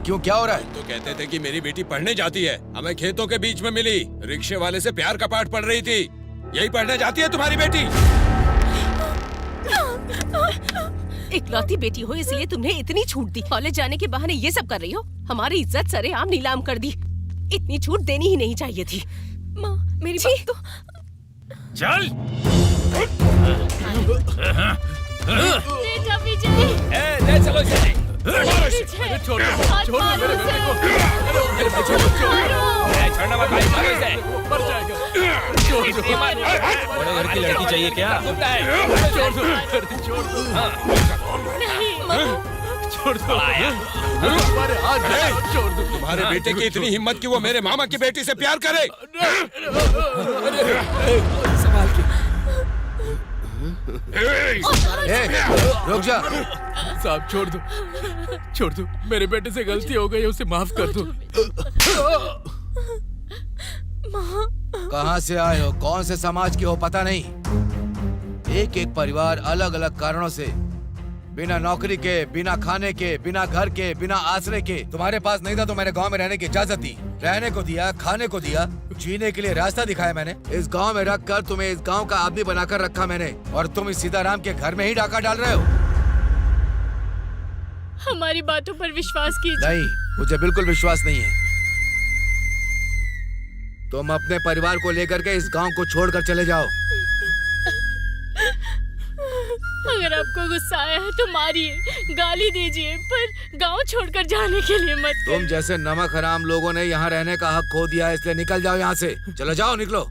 क्यों, क्या हो रहा है? तो कहते थे कि मेरी बेटी पढ़ने जाती है, हमें खेतों के बीच में मिली, रिक्शे वाले से प्यार का पाठ पढ़ रही थी। यही पढ़ने जाती है तुम्हारी बेटी? इकलौती बेटी हो इसलिए तुम्हें इतनी छूट दी। कॉलेज जाने के बहाने ये सब कर रही हो। हमारी इज्जत सरेआम नीलाम कर दी। इतनी छूट देनी ही नहीं चाहिए थी। माँ, मेरी बात तो चल। बेटा विजय, ले चलो इसे। विजय, छोड़ छोड़ मेरे बेटे को। मेरे भाई छोड़ो, छोड़ना मत भाई, मारो इसे। मर जाएगा। छोड़ दो। बड़े घर की लड़की चाहिए क्या? छोड़ दो। छोड़ दो। छोड़ दो। तुम्हारे हाथ छोड़ दो। तुम्हारे बेटे की इतनी हिम्मत कि वो मेरे मामा की बेटी से प्यार करे। संभाल के। रुक जा। साहब छोड़ दो, छोड़ दो। मेरे बेटे से गलती हो गई, उसे माफ कर दो। कहाँ से आए हो, कौन से समाज के हो पता नहीं। एक एक परिवार अलग अलग कारणों से बिना नौकरी के, बिना खाने के, बिना घर के, बिना आश्रय के। तुम्हारे पास नहीं था तो मैंने गांव में रहने की इजाजत दी, रहने को दिया, खाने को दिया, जीने के लिए रास्ता दिखाया मैंने। इस गांव में रख कर तुम्हें इस गांव का आदमी बनाकर रखा मैंने, और तुम इस सीताराम के घर में ही डाका डाल रहे हो। हमारी बातों पर विश्वास कीजिए। नहीं, मुझे बिल्कुल विश्वास नहीं है। तुम अपने परिवार को लेकर के इस गांव को छोड़कर चले जाओ। अगर आपको गुस्सा आया है तो मारिए, गाली दीजिए, पर गांव छोड़कर जाने के लिए मत तुम जैसे नमक हराम लोगों ने यहाँ रहने का हक खो दिया है, इसलिए निकल जाओ यहाँ से। चलो जाओ, निकलो।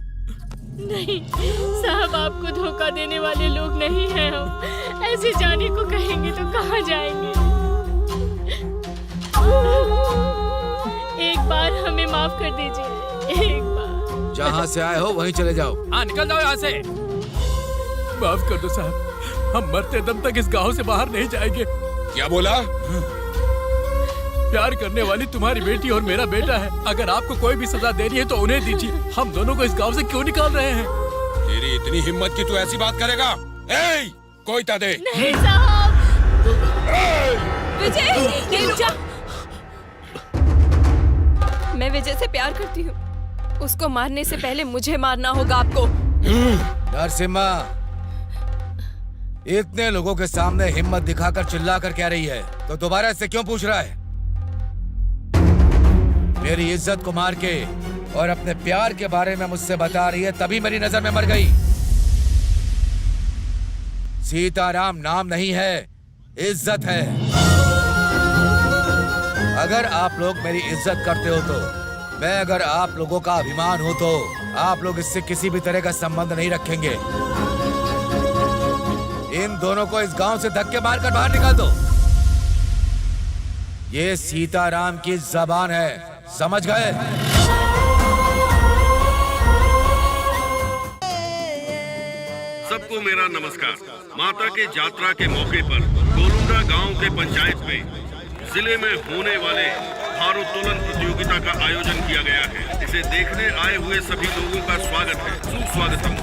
नहीं साहब, आपको धोखा देने वाले लोग नहीं हैं हम। ऐसे जाने को कहेंगे तो कहाँ जाएंगे। एक बार हमें माफ कर दीजिए, एक बार। जहाँ से आए हो वहीं चले जाओ। हाँ, निकल जाओ यहाँ से। माफ कर दो साहब, हम मरते दम तक इस गांव से बाहर नहीं जाएंगे। क्या बोला? प्यार करने वाली तुम्हारी बेटी और मेरा बेटा है। अगर आपको कोई भी सजा देनी है तो उन्हें दीजिए। हम दोनों को इस गांव से क्यों निकाल रहे हैं? तेरी इतनी हिम्मत कि तू ऐसी बात करेगा? ए, कोई ता दे। नहीं साहब। विजय, रुक जा। मैं विजय से प्यार करती हूँ। उसको मारने से पहले मुझे मारना होगा आपको। नरसिम्हा, इतने लोगों के सामने हिम्मत दिखाकर चिल्ला कर कह रही है तो दोबारा इससे क्यों पूछ रहा है? मेरी इज्जत को मार के और अपने प्यार के बारे में मुझसे बता रही है, तभी मेरी नजर में मर गई। सीताराम नाम नहीं है, इज्जत है। अगर आप लोग मेरी इज्जत करते हो तो, मैं अगर आप लोगों का अभिमान हूं तो आप लोग इससे किसी भी तरह का संबंध नहीं रखेंगे। इन दोनों को इस गांव से धक्के मारकर बाहर निकाल दो। ये सीताराम की जबान है, समझ गए? सबको मेरा नमस्कार। माता के जात्रा के मौके पर गोलुंडा गांव के पंचायत में जिले में होने वाले भारोत्तोलन प्रतियोगिता का आयोजन किया गया है। इसे देखने आए हुए सभी लोगों का स्वागत है, सुस्वागतम।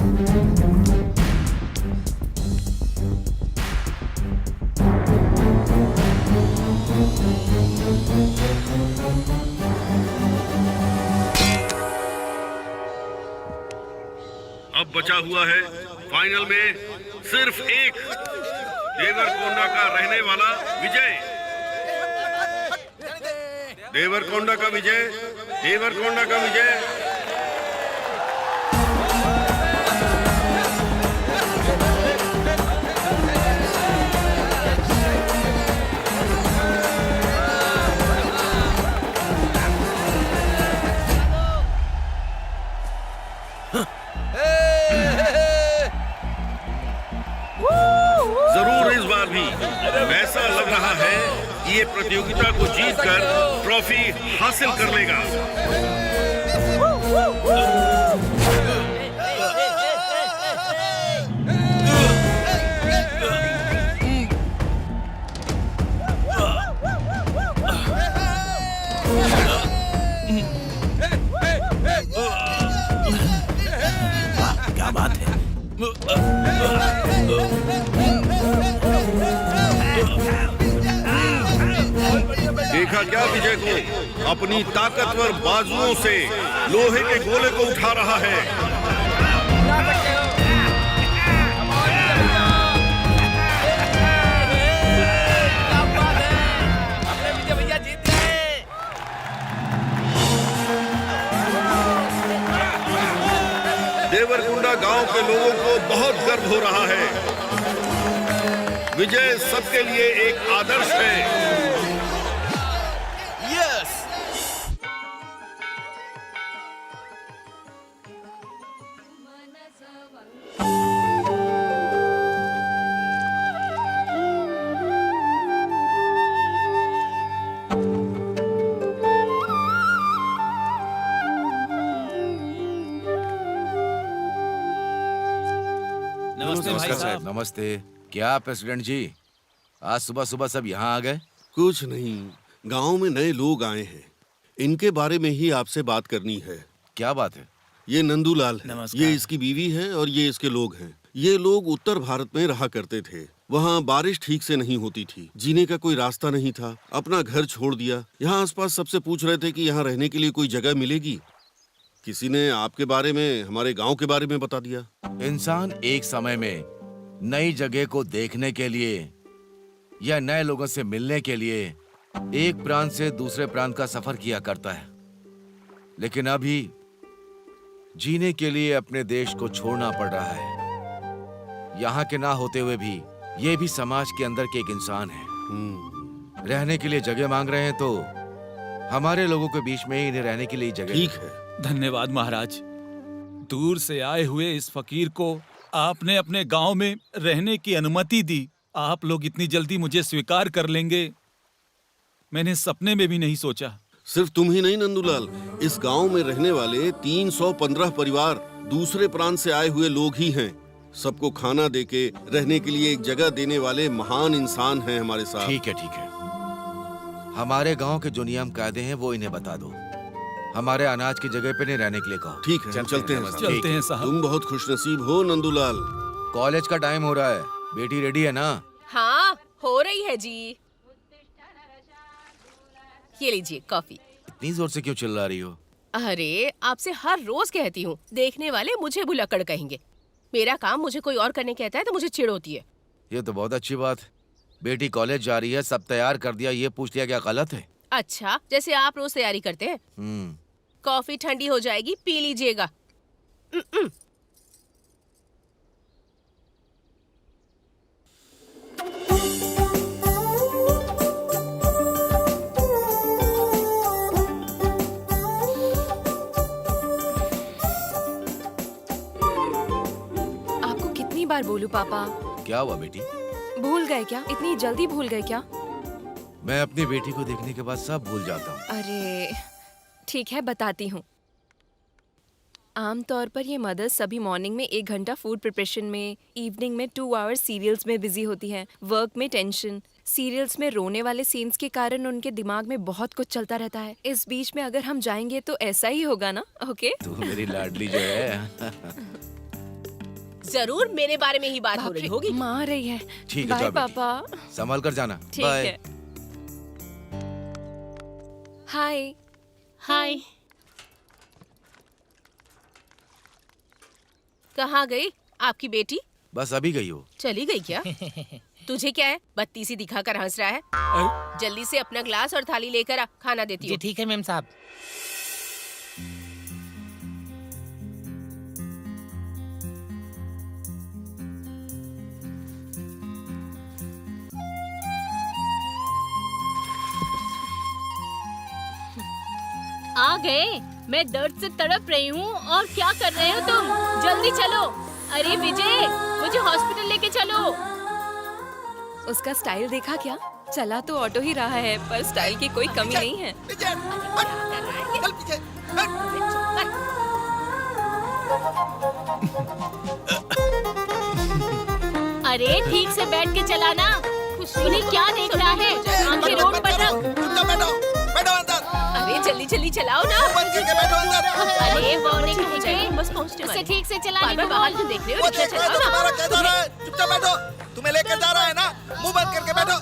अब बचा हुआ है फाइनल में सिर्फ एक देवरकोंडा का रहने वाला विजय। देवरकोंडा का विजय, देवरकोंडा का विजय। जरूर इस बार भी वैसा लग रहा है कि ये प्रतियोगिता को जीतकर ट्रॉफी हासिल कर लेगा। क्या बात है? देखा क्या विजय को अपनी ताकतवर बाजुओं से लोहे के गोले को उठा रहा है। देवरकुंडा गांव के लोगों को बहुत गर्व हो रहा है। विजय सबके लिए एक आदर्श है। नमस्ते भाई साहब। नमस्ते। क्या प्रेसिडेंट जी, आज सुबह सुबह सब यहाँ आ गए? कुछ नहीं, गांव में नए लोग आए हैं, इनके बारे में ही आपसे बात करनी है। क्या बात है? ये नंदूलाल है, नमस्कार। ये इसकी बीवी है और ये इसके लोग हैं। ये लोग उत्तर भारत में रहा करते थे। वहाँ बारिश ठीक से नहीं होती थी, जीने का कोई रास्ता नहीं था, अपना घर छोड़ दिया। यहाँ आसपास सबसे पूछ रहे थे कि यहाँ रहने के लिए कोई जगह मिलेगी। किसी ने आपके बारे में, हमारे गांव के बारे में बता दिया। इंसान एक समय में नई जगह को देखने के लिए या नए लोगों से मिलने के लिए एक प्रांत से दूसरे प्रांत का सफर किया करता है, लेकिन अभी जीने के लिए अपने देश को छोड़ना पड़ रहा है। यहाँ के ना होते हुए भी ये भी समाज के अंदर के एक इंसान है। रहने के लिए जगह मांग रहे हैं तो हमारे लोगों के बीच में ही इन्हें रहने के लिए जगह। ठीक है। धन्यवाद महाराज। दूर से आए हुए इस फकीर को आपने अपने गांव में रहने की अनुमति दी। आप लोग इतनी जल्दी मुझे स्वीकार कर लेंगे, मैंने सपने में भी नहीं सोचा। सिर्फ तुम ही नहीं नंदूलाल, इस गांव में रहने वाले 315 परिवार दूसरे प्रांत से आए हुए लोग ही हैं। सबको खाना देके रहने के लिए एक जगह देने वाले महान इंसान हैं हमारे साथ। ठीक है, ठीक है। हमारे गांव के जो नियम कायदे हैं वो इन्हें बता दो। हमारे अनाज की जगह पे नहीं रहने के लिए कहो। ठीक है, चलते हैं। नमस्ते। चलते हैं साहब। तुम बहुत खुशनसीब हो नंदूलाल। कॉलेज का टाइम हो रहा है, बेटी रेडी है ना? हाँ, हो रही है जी। ये लीजिए कॉफी। इतनी जोर से क्यों चिल्ला रही हो? अरे, आपसे हर रोज कहती हूँ, देखने वाले मुझे भुलक्कड़ कहेंगे। मेरा काम मुझे कोई और करने कहता है तो मुझे चिढ़ होती है। ये तो बहुत अच्छी बात। बेटी कॉलेज जा रही है, सब तैयार कर दिया, ये पूछ लिया क्या गलत है? अच्छा, जैसे आप रोज तैयारी करते हैं। कॉफी ठंडी हो जाएगी, पी लीजिएगा। आपको कितनी बार बोलूं पापा? क्या हुआ बेटी? भूल गए क्या? इतनी जल्दी भूल गए क्या? मैं अपनी बेटी को देखने के बाद सब भूल जाता हूँ। अरे ठीक है, बताती हूँ। आमतौर पर ये मदर्स सभी मॉर्निंग में 1 घंटा फूड प्रिपरेशन में, इवनिंग में 2 आवर्स सीरियल्स में बिजी होती हैं। वर्क में टेंशन, सीरियल्स में रोने वाले सीन्स के कारण उनके दिमाग में बहुत कुछ चलता रहता है। इस बीच में अगर हम जाएंगे तो ऐसा ही होगा ना? ओके? तू मेरी लाडली जो है। जरूर मेरे बारे में ही बात हो रही होगी। माँ आ रही है। ठीक है, बाय जाओ बेटी। पापा। संभाल कर जाना। ठीक बाय। है। हाय। हाय। कहाँ गई आपकी बेटी? बस अभी गई हो। चली गई क्या? तुझे क्या है, बत्ती सी दिखाकर हंस रहा है? जल्दी से अपना ग्लास और थाली लेकर आ, खाना देती जी हूँ। ठीक है मैम साहब। आ गए। मैं दर्द से तड़प रही हूँ और क्या कर रहे हो तुम? जल्दी चलो। अरे विजय, मुझे हॉस्पिटल लेके चलो। उसका स्टाइल देखा क्या? चला तो ऑटो ही रहा है पर स्टाइल की कोई कमी नहीं है। अरे ठीक से बैठ के चलाना। उन्हें क्या देख रहा है? आंखें रोड पर रख। अरे जल्दी जल्दी चलाओ ना। अरे वो नहीं हो जाएगी, कहेंगे। बस पहुंचने उसे वाली। ठीक से चलाने बार को बाहर बोल। क्यों देख रहे हो? रिक्शा चलाओ ना। चुपचाप बैठो। तुम्हें लेकर जा रहा है ना, मुंह बंद करके बैठो।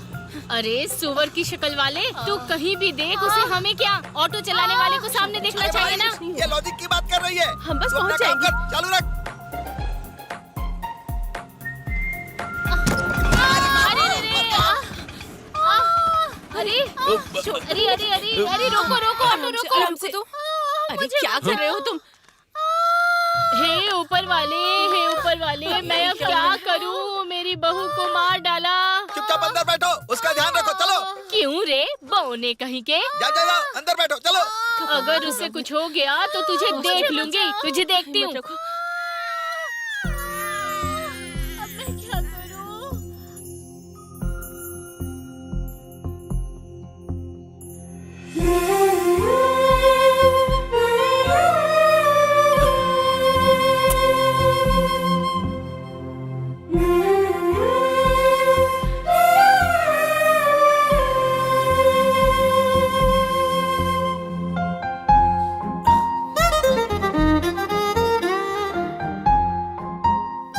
अरे सुअर की शक्ल वाले, तू कहीं भी देख उसे, हमें क्या? ऑटो चलाने वाले को सामने देखना चाहिए ना। ये लॉजिक की बात कर रही है। हम बस तू अपना पहुंच काम जाएंगे। कर, चालू रख। अरे अरे अरे अरे अरे रोको रोको ऑटो रोको। आराम से। अरे क्या कर रहे हो तुम? हे ऊपर वाले, मैं अब क्या करूं? मेरी बहू को मार डाला। चुपचाप अंदर बैठो, उसका ध्यान रखो। चलो क्यों रे, बौने कहीं के? जा जा जा, अंदर बैठो। चलो अगर उसे कुछ हो गया तो तुझे देख लूंगी। तुझे देखती हूँ। अब मैं क्या करूं?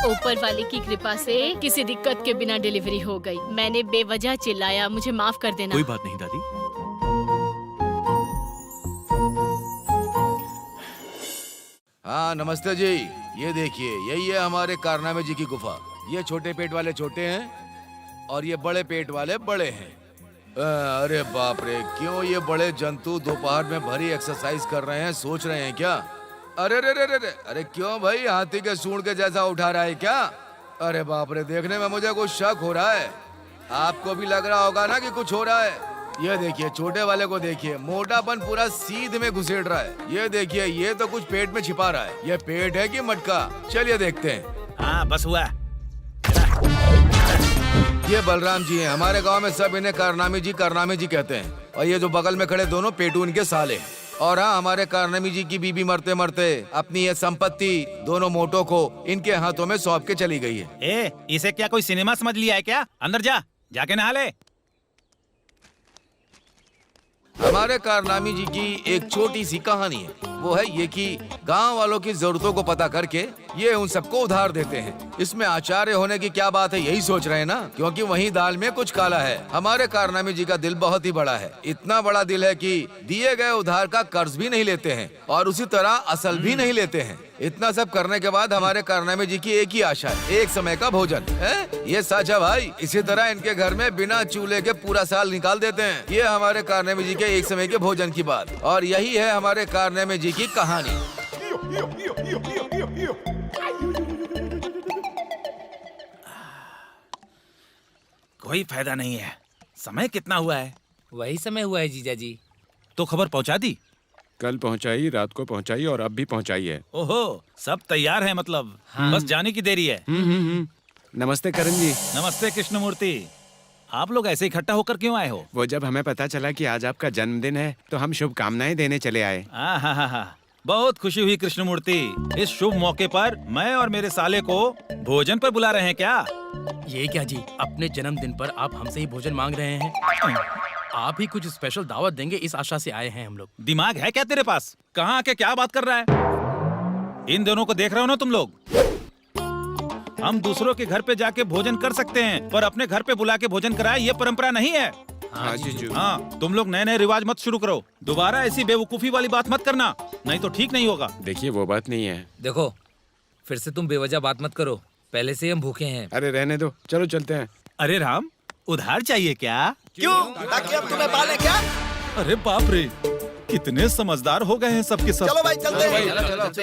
ऊपर वाले की कृपा से किसी दिक्कत के बिना डिलीवरी हो गई। मैंने बेवजह चिल्लाया, मुझे माफ कर देना। कोई बात नहीं दादी। हाँ नमस्ते जी। ये देखिए, यही है हमारे कारनामे जी की गुफा। ये छोटे पेट वाले छोटे हैं और ये बड़े पेट वाले बड़े हैं। अरे बाप रे, क्यों ये बड़े जंतु दोपहर में भरी एक्सरसाइज कर रहे हैं? सोच रहे हैं क्या? अरे रे रे रे रे, अरे क्यों भाई, हाथी के सूंड के जैसा उठा रहा है क्या? अरे बाप रे, देखने में मुझे कुछ शक हो रहा है। आपको भी लग रहा होगा ना कि कुछ हो रहा है। ये देखिए, छोटे वाले को देखिए, मोटापन पूरा सीध में घुसेड़ रहा है। ये देखिए, ये तो कुछ पेट में छिपा रहा है। ये पेट है कि मटका? चलिए देखते हैं। हाँ बस हुआ। ये बलराम जी हैं। हमारे गांव में सब इन्हें कारनामी जी कहते हैं। और ये जो बगल में खड़े दोनों पेटू इनके साले हैं। और हाँ, हमारे कारनामी जी की बीबी मरते मरते अपनी ये संपत्ति दोनों मोटों को इनके हाथों में सौंप के चली गई है। ए, इसे क्या कोई सिनेमा समझ लिया है क्या? अंदर जा, जाके नहा ले। हमारे कारनामी जी की एक छोटी सी कहानी है। वो है ये कि गांव वालों की जरूरतों को पता करके ये उन सबको उधार देते हैं। इसमें आचार्य होने की क्या बात है, यही सोच रहे हैं ना? क्योंकि वही दाल में कुछ काला है। हमारे कारनामी जी का दिल बहुत ही बड़ा है। इतना बड़ा दिल है कि दिए गए उधार का कर्ज भी नहीं लेते हैं और उसी तरह असल भी नहीं लेते हैं। इतना सब करने के बाद हमारे कारनामे जी की एक ही आशा है, एक समय का भोजन है। ये सच है भाई। इसी तरह इनके घर में बिना चूल्हे के पूरा साल निकाल देते हैं। ये हमारे कारनामे जी के एक समय के भोजन की बात, और यही है हमारे कारनामे जी की कहानी। कोई फायदा नहीं है। समय कितना हुआ है? वही समय हुआ है जीजा जी। तो खबर पहुंचा दी? कल पहुंचाई, रात को पहुंचाई और अब भी पहुंचाई है। ओहो, सब तैयार है मतलब। बस जाने की देरी है। नमस्ते करण जी। नमस्ते कृष्णमूर्ति। आप लोग ऐसे इकट्ठा होकर क्यों आए हो? वो जब हमें पता चला कि आज आपका जन्मदिन है तो हम शुभकामनाएं देने चले आए। हाँ, बहुत खुशी हुई कृष्णमूर्ति। इस शुभ मौके पर मैं और मेरे साले को भोजन पर बुला रहे हैं क्या? ये क्या जी, अपने जन्मदिन पर आप हमसे ही भोजन मांग रहे हैं? आप ही कुछ स्पेशल दावत देंगे इस आशा से आए हैं हम लोग। दिमाग है क्या तेरे पास? कहाँ आके क्या बात कर रहा है? इन दोनों को देख रहे हो ना तुम लोग? हम दूसरों के घर पे जाके भोजन कर सकते हैं, पर अपने घर पे बुला के भोजन कराए ये परंपरा नहीं है। हाँ जीजू। हाँ, तुम लोग नए नए रिवाज मत शुरू करो। दोबारा ऐसी बेवकूफी वाली बात मत करना, नहीं तो ठीक नहीं होगा। देखिए वो बात नहीं है। देखो, फिर से तुम बेवजह बात मत करो। पहले से ही हम भूखे हैं। अरे रहने दो, चलो चलते हैं। अरे राम, उधार चाहिए क्या? क्यों? ताकि हम तुम्हें पालें क्या? अरे बाप रे, कितने समझदार हो गए हैं सबके सब। चलो भाई चलते हैं।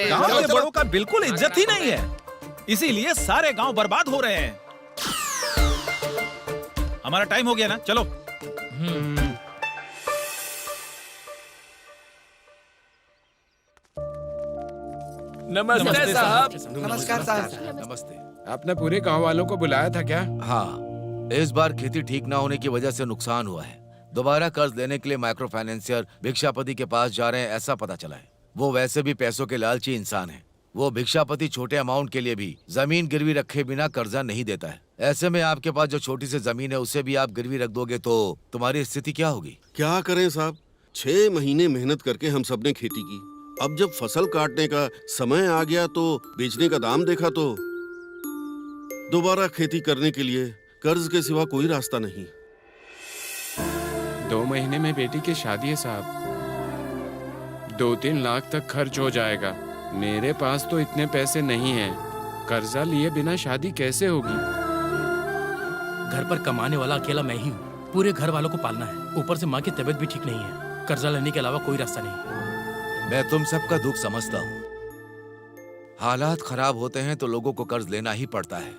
गांव के बड़ों का बिल्कुल इज्जत ही नहीं है, इसीलिए सारे गांव बर्बाद हो रहे हैं। हमारा टाइम हो गया ना, चलो। नमस्ते साहब। नमस्कार साहब। नमस्ते। आपने पूरे गांव वालों को बुलाया था क्या? हाँ, इस बार खेती ठीक ना होने की वजह से नुकसान हुआ है। दोबारा कर्ज लेने के लिए माइक्रो फाइनेंसियर भिक्षापति के पास जा रहे हैं, ऐसा पता चला है। वो वैसे भी पैसों के लालची इंसान है। वो भिक्षापति छोटे अमाउंट के लिए भी जमीन गिरवी रखे बिना कर्जा नहीं देता है। ऐसे में आपके पास जो छोटी सी जमीन है उसे भी आप गिरवी रख दोगे तो तुम्हारी स्थिति क्या होगी? क्या करें साहब, 6 महीने मेहनत करके हम सब ने खेती की। अब जब फसल काटने का समय आ गया तो बेचने का दाम देखा तो दोबारा खेती करने के लिए कर्ज के सिवा कोई रास्ता नहीं। 2 महीने में बेटी की शादी है साहब। 2-3 लाख तक खर्च हो जाएगा। मेरे पास तो इतने पैसे नहीं हैं। कर्जा लिए बिना शादी कैसे होगी? घर पर कमाने वाला अकेला मैं ही हूँ। पूरे घर वालों को पालना है। ऊपर से माँ की तबीयत भी ठीक नहीं है। कर्जा लेने के अलावा कोई रास्ता नहीं। मैं तुम सबका दुख समझता हूँ। हालात खराब होते हैं तो लोगों को कर्ज लेना ही पड़ता है।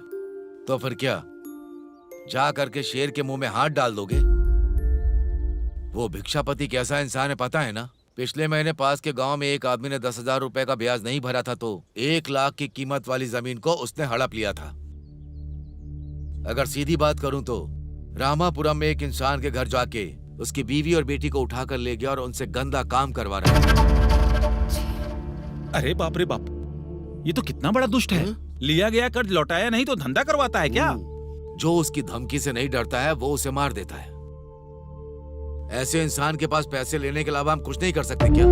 तो फिर क्या, जा करके शेर के मुंह में हाथ डाल दोगे? वो भिक्षापति कैसा इंसान है पता है ना? पिछले महीने पास के गांव में एक आदमी ने 10,000 रुपए का ब्याज नहीं भरा था तो 1 लाख की कीमत वाली जमीन को उसने हड़प लिया था। अगर सीधी बात करूं तो रामापुरम में एक इंसान के घर जाके उसकी बीवी और बेटी को उठाकर ले गया और उनसे गंदा काम करवा रहा है। अरे बाप रे बाप, ये तो कितना बड़ा दुष्ट है। लिया गया कर्ज लौटाया नहीं तो धंधा करवाता है क्या? जो उसकी धमकी से नहीं डरता है वो उसे मार देता है। ऐसे इंसान के पास पैसे लेने के अलावा हम कुछ नहीं कर सकते क्या?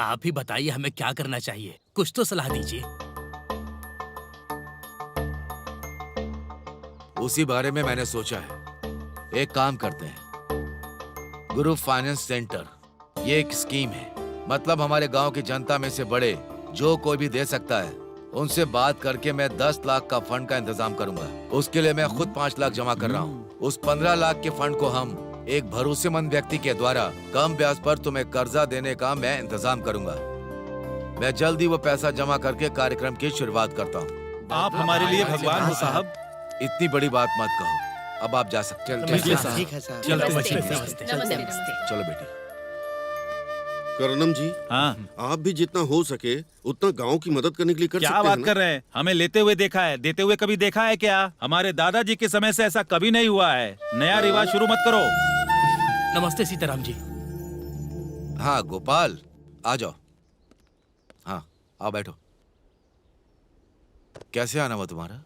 आप ही बताइए हमें क्या करना चाहिए, कुछ तो सलाह दीजिए। उसी बारे में मैंने सोचा है। एक काम करते हैं, ग्रुप फाइनेंस सेंटर, ये एक स्कीम है। मतलब हमारे गांव की जनता में से बड़े जो कोई भी दे सकता है, उनसे बात करके मैं 10 लाख का फंड का इंतजाम करूंगा। उसके लिए मैं खुद 5 लाख जमा कर रहा हूँ। उस 15 लाख के फंड को हम एक भरोसेमंद व्यक्ति के द्वारा कम ब्याज पर तुम्हें कर्जा देने का मैं इंतजाम करूंगा। मैं जल्दी वो पैसा जमा करके कार्यक्रम की शुरुआत करता हूँ। आप हमारे लिए भगवान हो साहब। इतनी बड़ी बात मत कहो, अब आप जा सकते हैं। ठीक है साहब। चलो बेटी। करनम जी, हाँ, आप भी जितना हो सके उतना गांव की मदद करने के लिए कर क्या सकते हैं बात ना? कर रहे हैं? हमें लेते हुए देखा है, देते हुए कभी देखा है क्या? हमारे दादाजी के समय से ऐसा कभी नहीं हुआ है। नया रिवाज शुरू मत करो। नमस्ते सीताराम जी। हाँ गोपाल, आ जाओ। हाँ आओ बैठो। कैसे आना हुआ तुम्हारा?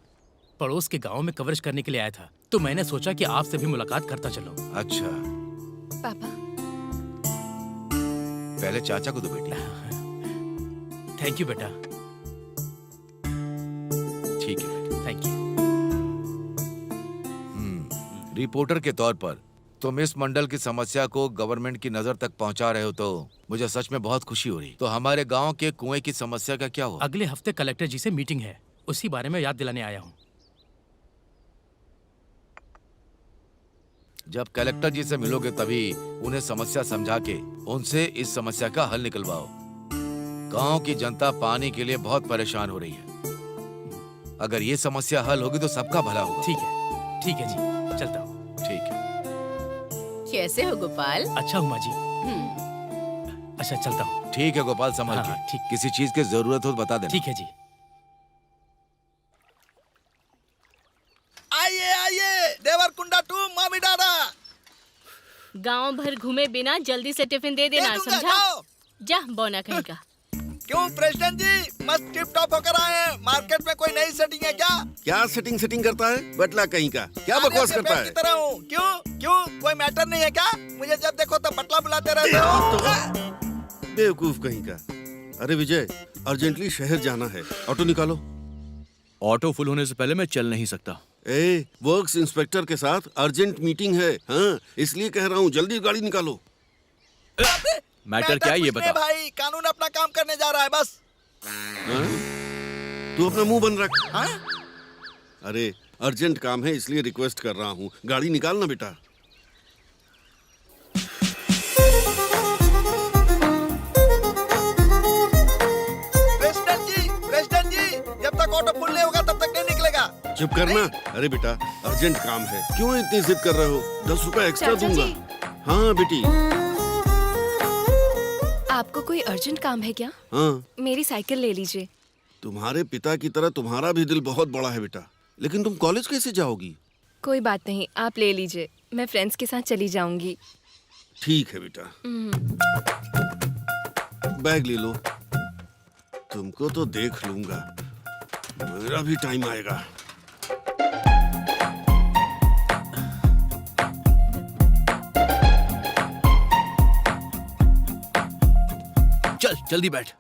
पड़ोस के गांव में कवरेज करने के लिए आया था, तो मैंने सोचा कि आपसे भी मुलाकात करता चलो। अच्छा, पापा पहले चाचा को दो बेटी। थैंक यू बेटा। ठीक है बेटी। Thank you. रिपोर्टर के तौर पर तुम इस मंडल की समस्या को गवर्नमेंट की नजर तक पहुंचा रहे हो तो मुझे सच में बहुत खुशी हो रही। तो हमारे गांव के कुएं की समस्या का क्या हुआ? अगले हफ्ते कलेक्टर जी से मीटिंग है, उसी बारे में याद दिलाने आया हूँ। जब कलेक्टर जी से मिलोगे तभी उन्हें समस्या समझा के उनसे इस समस्या का हल निकलवाओ। गांव की जनता पानी के लिए बहुत परेशान हो रही है। अगर ये समस्या हल होगी तो सबका भला होगा। ठीक है जी, चलता हूँ। ठीक है। कैसे हो गोपाल? अच्छा हूँ माँ जी। अच्छा चलता हूँ। ठीक है गोपाल, संभल हाँ, के। ठीक। किसी चीज की जरूरत हो तो बता देना। ठीक है जी। आइए आइए, देवरकुंडा टू मामी डारा। गांव भर घूमे बिना जल्दी से टिफिन दे देना, दे दूंगा, समझा? जाओ। जा बौना कहीं का। क्यों प्रेसिडेंट जी, मस्त टिप टॉप होकर आए हैं। मार्केट में कोई नई सेटिंग है क्या? क्या सेटिंग करता है बटला कहीं का? क्या बकवास करता की है? तरह हूँ। क्यों कोई मैटर नहीं है क्या? मुझे जब देखो तो बटला बुलाते रहते हो। बेवकूफ कहीं का। अरे विजय, अर्जेंटली शहर जाना है, ऑटो निकालो। ऑटो फुल होने से पहले मैं चल नहीं सकता। वर्क्स इंस्पेक्टर के साथ अर्जेंट मीटिंग है। हाँ, इसलिए कह रहा हूँ, जल्दी गाड़ी निकालो। मैटर क्या है ये बता। भाई, कानून अपना काम करने जा रहा है बस। तू अपना मुंह बंद रख। अरे अर्जेंट काम है इसलिए रिक्वेस्ट कर रहा हूँ, गाड़ी निकालना बेटा। प्रेसिडेंट जी, जब तक ऑटो फुल नहीं होगा तब तक नहीं निकलेगा। चुप करना। अरे बेटा, अर्जेंट काम है, क्यों इतनी जिद कर रहे हो? 10 रुपए एक्स्ट्रा दूंगा। हाँ बेटी। आपको कोई अर्जेंट काम है क्या? हाँ। मेरी साइकिल ले लीजिए। तुम्हारे पिता की तरह तुम्हारा भी दिल बहुत बड़ा है बेटा, लेकिन तुम कॉलेज कैसे जाओगी? कोई बात नहीं, आप ले लीजिए, मैं फ्रेंड्स के साथ चली जाऊंगी। ठीक है बेटा। बैग ले लो। तुमको तो देख लूंगा, मेरा भी टाइम आएगा। चल जल्दी बैठ।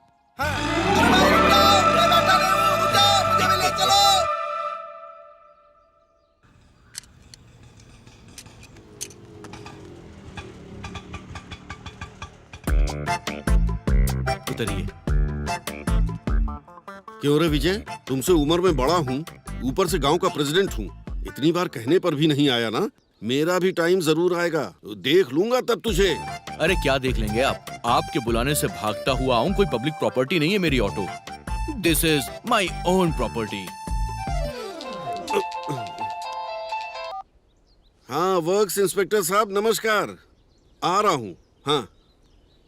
उतरिए। क्यों रे विजय, तुमसे उम्र में बड़ा हूँ, ऊपर से गांव का प्रेसिडेंट हूँ, इतनी बार कहने पर भी नहीं आया ना? मेरा भी टाइम जरूर आएगा, देख लूंगा तब तुझे। अरे क्या देख लेंगे आप? आपके बुलाने से भागता हुआ आऊं, कोई पब्लिक प्रॉपर्टी नहीं है मेरी auto. This is my own property. हाँ वर्क्स इंस्पेक्टर साहब, नमस्कार। आ रहा हूँ। हाँ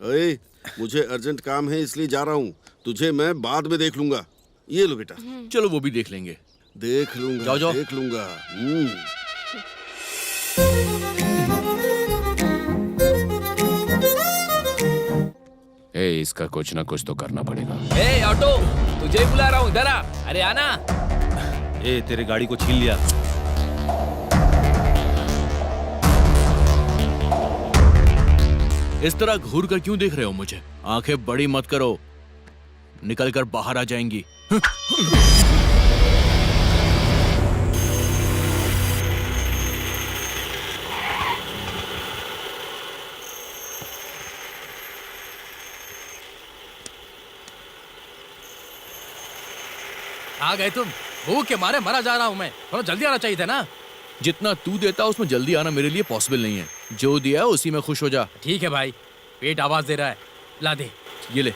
अरे, मुझे अर्जेंट काम है इसलिए जा रहा हूँ, तुझे मैं बाद में देख लूंगा। ये लो बेटा। चलो वो भी देख लेंगे। देख लूंगा। जाओ जाओ। देख लूंगा। इसका कुछ ना कुछ तो करना पड़ेगा। ए ऑटो, तुझे ही बुला रहा हूँ, इधर आ। अरे आना। तेरे गाड़ी को छीन लिया। इस तरह घूर कर क्यों देख रहे हो मुझे? आंखें बड़ी मत करो, निकल कर बाहर आ जाएंगी। आ गए तुम? भूख के मारे मरा जा रहा हूँ मैं, थोड़ा जल्दी आना चाहिए था ना। जितना तू देता उसमें जल्दी आना मेरे लिए पॉसिबल नहीं है। जो दिया उसी में खुश हो जा। ठीक है भाई, पेट आवाज दे रहा है, ला दे। ये ले।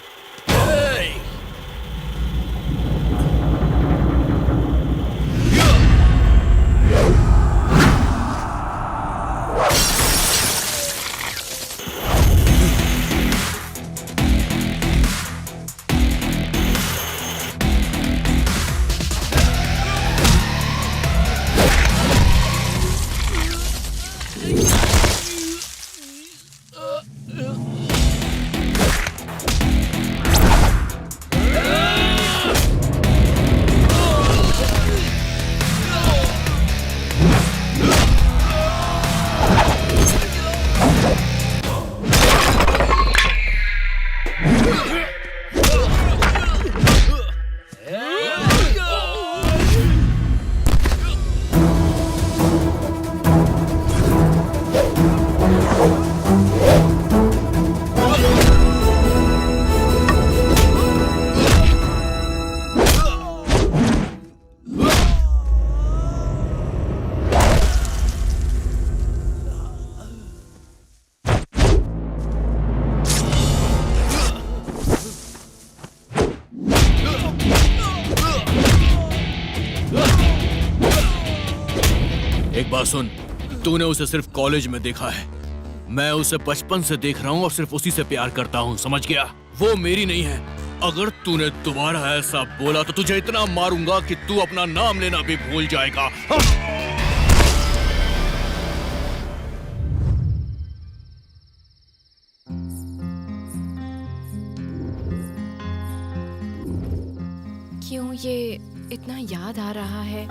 एक बात सुन, तूने उसे सिर्फ कॉलेज में देखा है, मैं उसे बचपन से देख रहा हूँ और सिर्फ उसी से प्यार करता हूँ, समझ गया? वो मेरी नहीं है। अगर तूने दोबारा ऐसा बोला तो तुझे इतना मारूंगा कि तू अपना नाम लेना भी भूल जाएगा। क्यों ये इतना याद आ रहा है?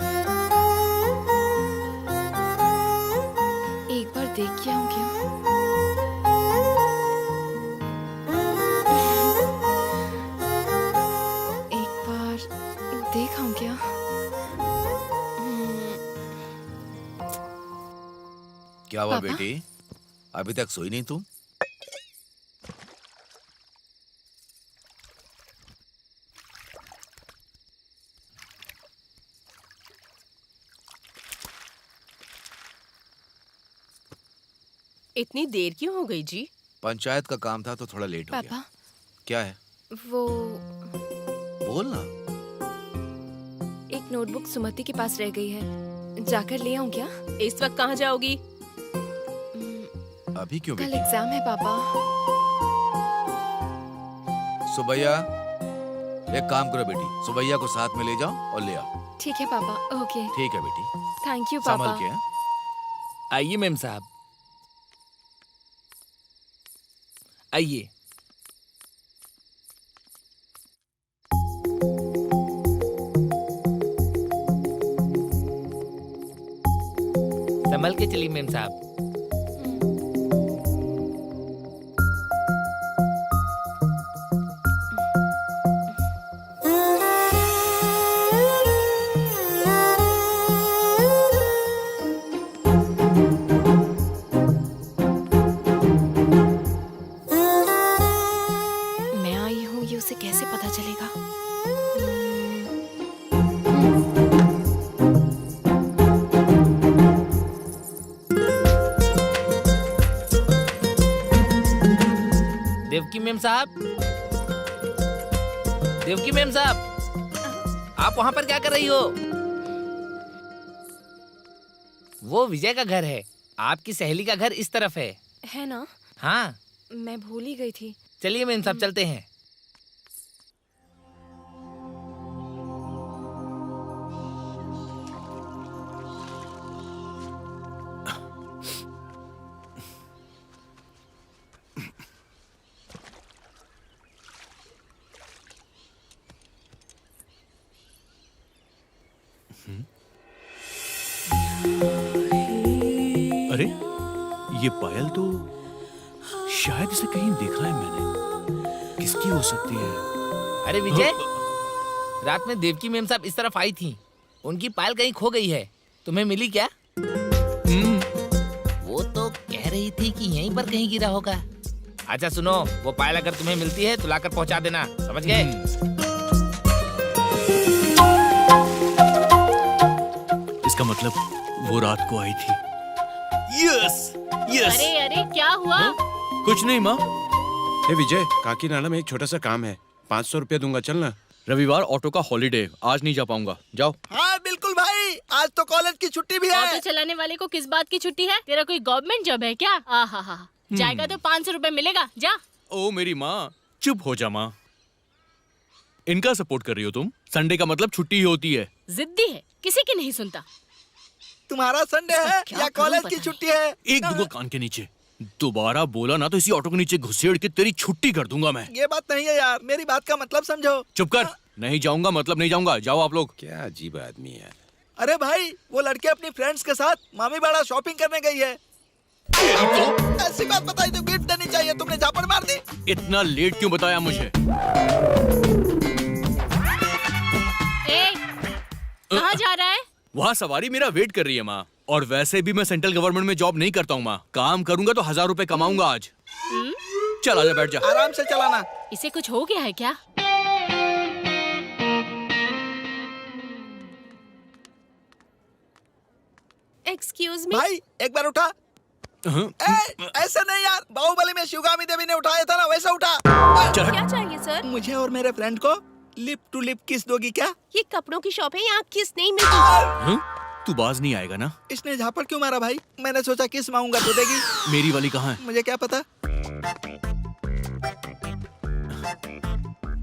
एक बार देख के आऊं क्या? खाऊं क्या? क्या हुआ पापा? बेटी, अभी तक सोई नहीं तुम? इतनी देर क्यों हो गई जी? पंचायत का काम था तो थोड़ा लेट हो गया। पापा, क्या है? वो बोल ना। एक नोटबुक सुमति के पास रह गई है, जाकर ले आऊं क्या? इस वक्त कहाँ जाओगी? अभी क्यों कल बेटी? एग्जाम है पापा। सुबैया, एक काम करो बेटी, सुबैया को साथ में ले जाओ और ले आओ। ठीक है पापा। ओके, ठीक है बेटी, थैंक यू संभल पापा। के। हैं? आइए मेम साहब, आइए। संभल के चलिए मेम साहब। मैं आई हूँ, ये उसे कैसे पता चलेगा? देवकी मेम साहब, देवकी मेम साहब, आप वहाँ पर क्या कर रही हो? वो विजय का घर है, आपकी सहेली का घर इस तरफ है ना? हाँ, मैं भूल ही गई थी। चलिए मेम साहब चलते हैं। अरे ये पायल तो शायद इसे कहीं देखा है मैंने। किसकी हो सकती है? अरे विजय, रात में देवकी मेम साहब इस तरफ आई थी, उनकी पायल कहीं खो गई है, तुम्हें मिली क्या? वो तो कह रही थी कि यहीं पर कहीं गिरा होगा। अच्छा सुनो, वो पायल अगर तुम्हें मिलती है तो लाकर पहुंचा देना, समझ गए? इसका मतलब वो रात को आई थी। Yes yes. अरे अरे क्या हुआ? कुछ नहीं माँ। हे विजय, काकीनाडा में एक छोटा सा काम है, 500 रुपया दूंगा, चलना। रविवार ऑटो का हॉलीडे, आज नहीं जा पाऊंगा, जाओ। हाँ बिल्कुल भाई, आज तो कॉलेज की छुट्टी भी है। ऑटो चलाने वाले को किस बात की छुट्टी है? तेरा कोई गवर्नमेंट जॉब है क्या? आहा, जाएगा तो 500 रुपए मिलेगा, जा। ओ मेरी माँ, चुप हो जा माँ। इनका सपोर्ट कर रही हो तुम? संडे का मतलब छुट्टी ही होती है। जिद्दी है, किसी की नहीं सुनता। तुम्हारा संडे है या कॉलेज की छुट्टी है? एक दूंगा कान के नीचे, दोबारा बोला ना तो इसी ऑटो के नीचे घुसेड़ के तेरी छुट्टी कर दूंगा मैं। ये बात नहीं है यार, मेरी बात का मतलब समझो। चुप कर, नहीं जाऊंगा मतलब नहीं जाऊंगा, जाओ आप लोग। क्या अजीब आदमी है। अरे भाई, वो लड़की अपनी फ्रेंड्स के साथ मामी बाड़ा शॉपिंग करने गई है। ऐसी बात बताई तो गिफ्ट देनी चाहिए, तुमने झापड़ मार दी। इतना लेट क्यों बताया मुझे? कहाँ जा रहा है? वहाँ सवारी मेरा वेट कर रही है माँ, और वैसे भी मैं सेंट्रल गवर्नमेंट में जॉब नहीं करता हूँ माँ, काम करूंगा तो 1000 रुपए कमाऊंगा आज। चल आजा, बैठ जा। आराम से चलाना। इसे कुछ हो गया है क्या? Excuse me. भाई एक बार उठा। ऐसे नहीं यार, बाहुबली में शिवगामी देवी ने उठाया था ना, वैसा उठा। क्या चाहिए सर? मुझे और मेरे फ्रेंड को लिप टू लिप किस दोगी क्या? ये कपड़ों की शॉप है, यहाँ किस नहीं मिलती। तू बाज नहीं आएगा ना? इसने झापड़ क्यों मारा भाई? मैंने सोचा किस मांगूंगा तो देगी। मेरी वाली कहाँ है? मुझे क्या पता।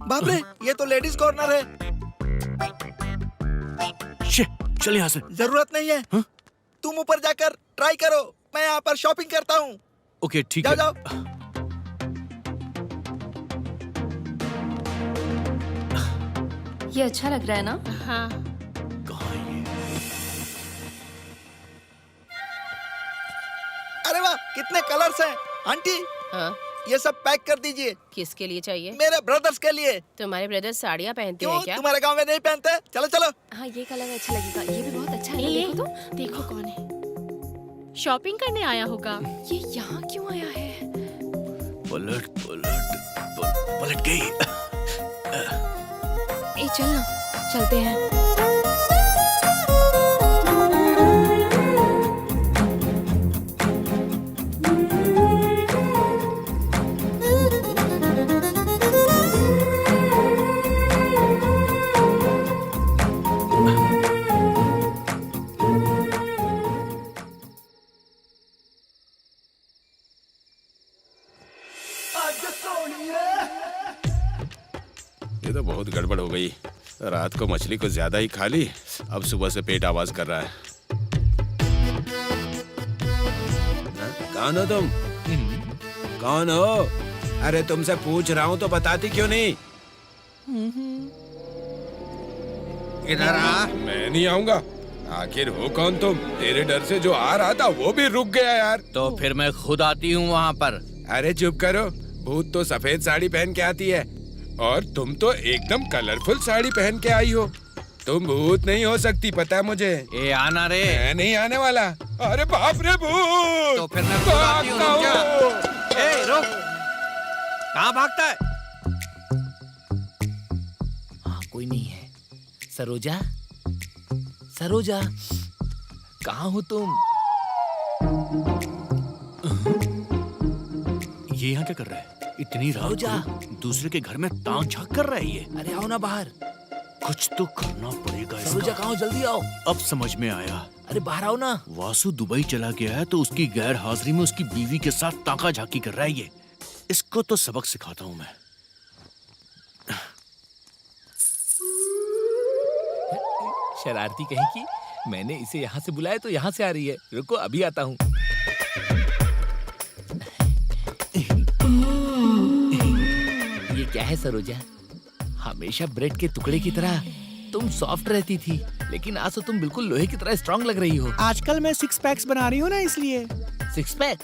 बाप रे, ये तो लेडीज कॉर्नर है। चल यहाँ से। जरूरत नहीं है। तुम ऊपर जाकर ट्राई करो, मैं यहाँ पर शॉपिंग करता हूँ। ओके ठीक जाओ है। जाओ। ये अच्छा लग रहा है ना? हाँ। कहाँ है ये? अरे वाह, कितने कलर्स हैं। आंटी, हाँ? ये सब पैक कर दीजिए। किसके लिए चाहिए? मेरे ब्रदर्स के लिए। तुम्हारे ब्रदर साड़ियाँ पहनते क्यों हैं क्या? तुम्हारे गांव में नहीं पहनते? चलो चलो। हाँ ये कलर अच्छा लगेगा, ये भी बहुत अच्छा है। ये देखो तो, देखो कौन है। शॉपिंग करने आया होगा। ये यहाँ क्यों आया है? पलट गई। ए चल ना, चलते हैं। ये तो बहुत गड़बड़ हो गई। रात को मछली को ज्यादा ही खा ली, अब सुबह से पेट आवाज कर रहा है। कौन हो तुम? कौन हो? अरे तुमसे पूछ रहा हूँ तो बताती क्यों नहीं? इधर आ। मैं नहीं आऊंगा। आखिर हो कौन तुम? तेरे डर से जो आ रहा था वो भी रुक गया यार। तो फिर मैं खुद आती हूँ वहाँ पर। अरे चुप करो। भूत तो सफेद साड़ी पहन के आती है और तुम तो एकदम कलरफुल साड़ी पहन के आई हो। तुम भूत नहीं हो सकती, पता है मुझे। ए आना रे। मैं नहीं आने वाला। अरे बाप रे भूत! तो फिर मैं खुद आती हूँ, रुक जा। ए रुक, कहाँ भागता है? हाँ कोई नहीं है। सरोजा, सरोजा, कहाँ हो तुम? ये यहाँ क्या कर रहा है? इतनी रात सरोजा। को दूसरे के घर में ताक झांक कर रहा है ये। अरे आओ ना बाहर। कुछ तो करना पड़ेगा इसका। सरोजा कहाँ हो? जल्दी आओ। अब समझ में आया। अरे बाहर आओ ना। वासु दुबई चला गया है तो उसकी गैर हाजिरी में उसकी बीवी के साथ ताका झाकी कर रहा है ये। इसको तो सबक सिखाता हूँ मैं। शरारती कहीं की। मैंने इसे यहाँ से बुलाया तो यहाँ से आ रही है। रुको अभी आता हूँ। ये क्या है सरोजा? हमेशा ब्रेड के टुकड़े की तरह तुम सॉफ्ट रहती थी, लेकिन आज तो तुम बिल्कुल लोहे की तरह स्ट्रांग लग रही हो। आजकल मैं 6 पैक्स बना रही हूँ ना, इसलिए। 6 पैक?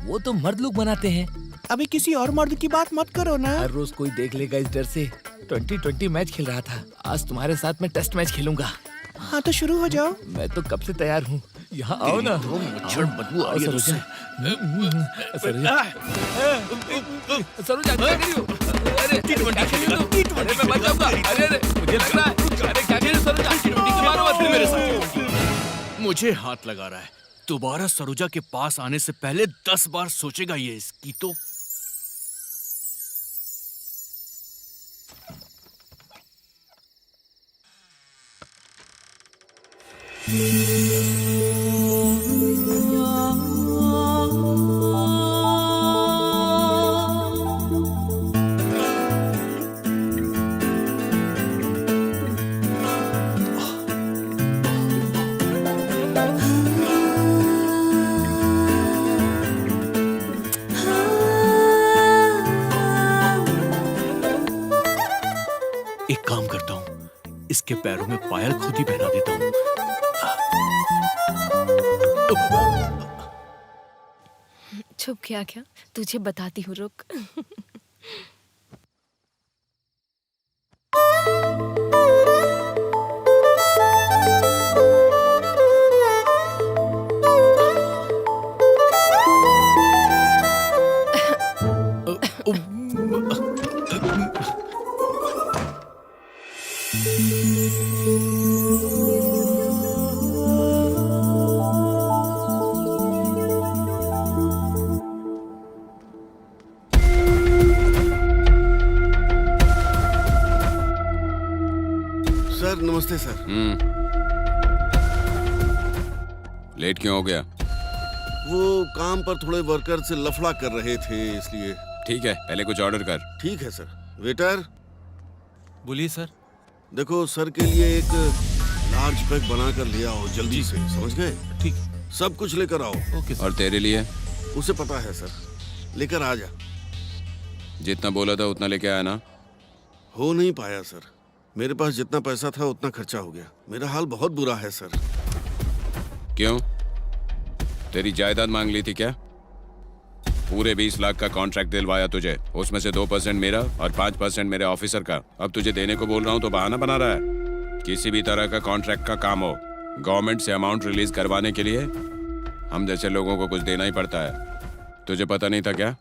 वो तो मर्द लोग बनाते हैं। अभी किसी और मर्द की बात मत करो ना। हर रोज कोई देख लेगा इस डर से। 2020 मैच खेल रहा था, आज तुम्हारे साथ मैं टेस्ट मैच खेलूंगा। हाँ तो शुरू हो जाओ। मैं तो कब से तैयार हूँ। यहाँ आओ ना। मच्छर बदबू आ रही है तुझसे। सरोजा, सरोजा क्या करी हो? अरे क्या खेली हो तुम? अरे मैं मर जाऊंगा। अरे अरे मुझे लग रहा है। अरे क्या खेली सरोजा? मारो मत मेरे साथ। मुझे हाथ लगा रहा है। दोबारा सरोजा के पास आने से पहले 10 बार सोचेगा ये इसकी तो। एक काम करता हूँ, इसके पैरों में पायल खुद ही पहना देता हूँ। छुप गया क्या? तुझे बताती हूँ, रुक। सर नमस्ते सर। लेट क्यों हो गया? वो काम पर थोड़े वर्कर से लफड़ा कर रहे थे इसलिए। ठीक है, पहले कुछ ऑर्डर कर। ठीक है सर। वेटर बोलिए सर। देखो सर के लिए एक लार्ज पैक बना कर ले आओ जल्दी से, समझ गए? ठीक। सब कुछ लेकर आओ। Okay sir. और तेरे लिए? उसे पता है सर, लेकर आ जा। जितना बोला था उतना लेके आया ना? हो नहीं पाया सर, मेरे पास जितना पैसा था उतना खर्चा हो गया। मेरा हाल बहुत बुरा है सर। क्यों? तेरी जायदाद मांग ली थी क्या? पूरे 20 लाख का कॉन्ट्रैक्ट दिलवाया तुझे, उसमें से 2% मेरा और 5% मेरे ऑफिसर का। अब तुझे देने को बोल रहा हूँ तो बहाना बना रहा है। किसी भी तरह का कॉन्ट्रैक्ट का काम हो, गवर्नमेंट से अमाउंट रिलीज करवाने के लिए हम जैसे लोगों को कुछ देना ही पड़ता है। तुझे पता नहीं था क्या?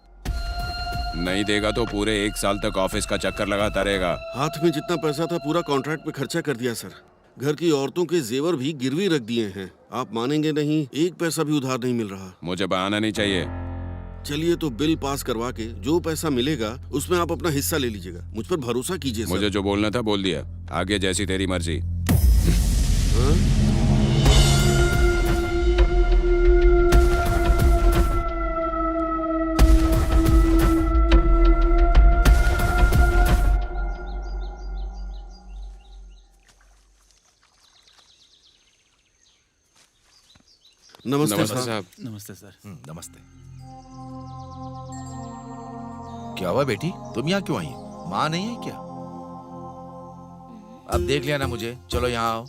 नहीं देगा तो पूरे 1 साल तक ऑफिस का चक्कर लगाता रहेगा। हाथ में जितना पैसा था पूरा कॉन्ट्रैक्ट पे खर्चा कर दिया सर। घर की औरतों के जेवर भी गिरवी रख दिए हैं। आप मानेंगे नहीं, 1 पैसा भी उधार नहीं मिल रहा। मुझे बहाना नहीं चाहिए। चलिए तो बिल पास करवा के जो पैसा मिलेगा उसमें आप अपना हिस्सा ले लीजिएगा। मुझ पर भरोसा कीजिए सर। मुझे जो बोलना था बोल दिया, आगे जैसी तेरी मर्जी। हाँ? नमस्ते नमस्ते साहब। साहब। नमस्ते सर। नमस्ते। क्या हुआ बेटी, तुम यहाँ क्यों आई? माँ नहीं है क्या? अब देख लिया ना मुझे, चलो यहाँ आओ।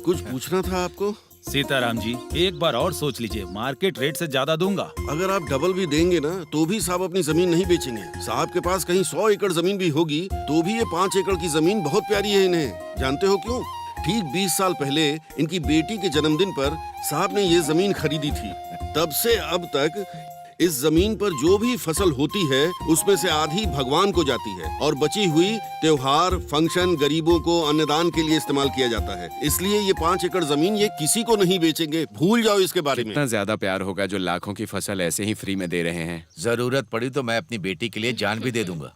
कुछ पूछना था आपको? सीताराम जी, एक बार और सोच लीजिए, मार्केट रेट से ज्यादा दूंगा। अगर आप डबल भी देंगे ना तो भी साहब अपनी जमीन नहीं बेचेंगे। साहब के पास कहीं 100 एकड़ जमीन भी होगी तो भी ये 5 एकड़ की जमीन बहुत प्यारी है इन्हें। जानते हो क्यों? ठीक 20 साल पहले इनकी बेटी के जन्मदिन पर साहब ने ये जमीन खरीदी थी। तब से अब तक इस जमीन पर जो भी फसल होती है उसमें से आधी भगवान को जाती है और बची हुई त्योहार, फंक्शन, गरीबों को अन्नदान के लिए इस्तेमाल किया जाता है। इसलिए ये 5 एकड़ जमीन ये किसी को नहीं बेचेंगे। भूल जाओ इसके बारे में। इतना ज्यादा प्यार होगा जो लाखों की फसल ऐसे ही फ्री में दे रहे हैं। जरूरत पड़ी तो मैं अपनी बेटी के लिए जान भी दे दूंगा।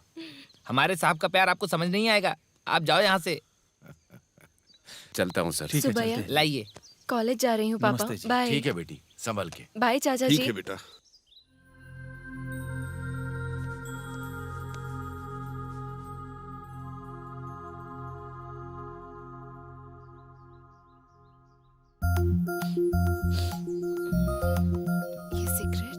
हमारे साहब का प्यार आपको समझ नहीं आएगा। आप जाओ यहाँ से। चलता हूँ सर। सुबह लाइए। कॉलेज जा रही हूँ पापा। नमस्ते जी। बाय। ठीक है बेटी, संभल के। बाय चाचा ठीक जी। है बेटा। ये सिगरेट।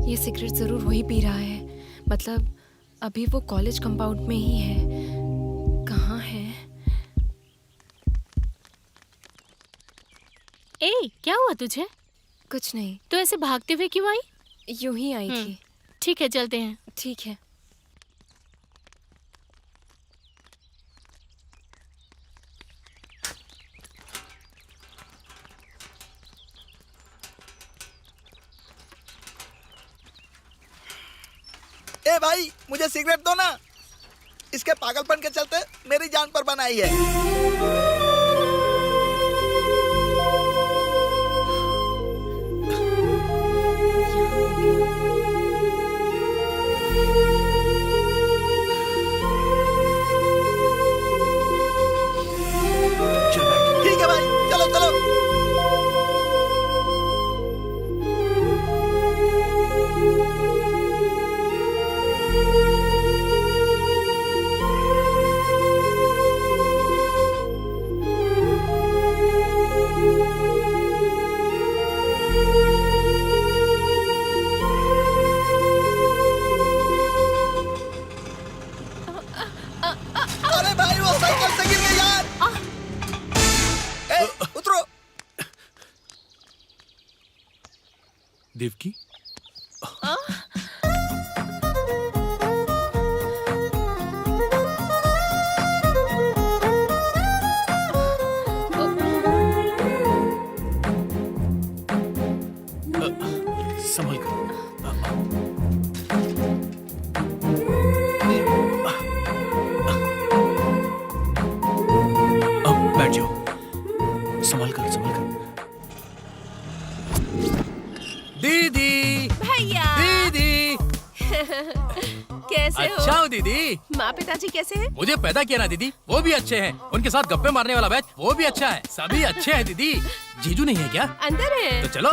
ये सिगरेट जरूर वही पी रहा है। मतलब अभी वो कॉलेज कंपाउंड में ही है। कहाँ है? ए, क्या हुआ तुझे? कुछ नहीं, तो ऐसे भागते हुए क्यों आई? यूं ही आई थी। ठीक है, चलते हैं। ठीक है। ए भाई, मुझे सिगरेट दो ना। इसके पागलपन के चलते मेरी जान पर बनाई है। ठीक है भाई, चलो चलो। कैसे अच्छा हो? हो दीदी। माँ पिताजी कैसे हैं? मुझे पैदा किया ना दीदी, वो भी अच्छे हैं। उनके साथ गप्पे मारने वाला बैच वो भी अच्छा है। सभी अच्छे हैं दीदी। जीजू नहीं है क्या? अंदर है। तो चलो।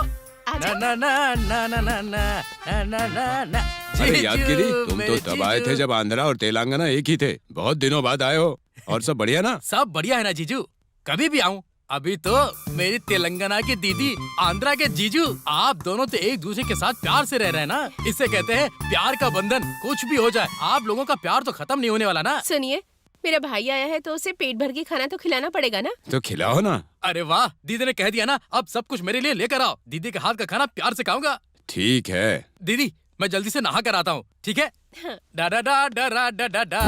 आजा। ना ना ना ना ना ना ना ना ना ना। अरे याद जीजू, गिरी, तुम मेरे तो तब आए थे जीजू। जब आंध्रा और तेलंगाना एक ही थे। बहुत दिनों बाद आए हो। और सब बढ़िया ना? सब बढ़िया है ना जीजू? कभी भी आऊं। अभी तो मेरी तेलंगाना की दीदी, आंध्रा के जीजू, आप दोनों तो एक दूसरे के साथ प्यार से रह रहे हैं ना। इसे कहते हैं प्यार का बंधन। कुछ भी हो जाए, आप लोगों का प्यार तो खत्म नहीं होने वाला ना। सुनिए, मेरा भाई आया है तो उसे पेट भर के खाना तो खिलाना पड़ेगा ना। तो खिलाओ ना। अरे वाह, दीदी ने कह दिया ना, अब सब कुछ मेरे लिए लेकर आओ। दीदी के हाथ का खाना प्यार से खाऊंगा। ठीक है। दीदी, मैं जल्दी से नहा कर आता हूँ, ठीक है? डा डा डा डा डा डा डा डा।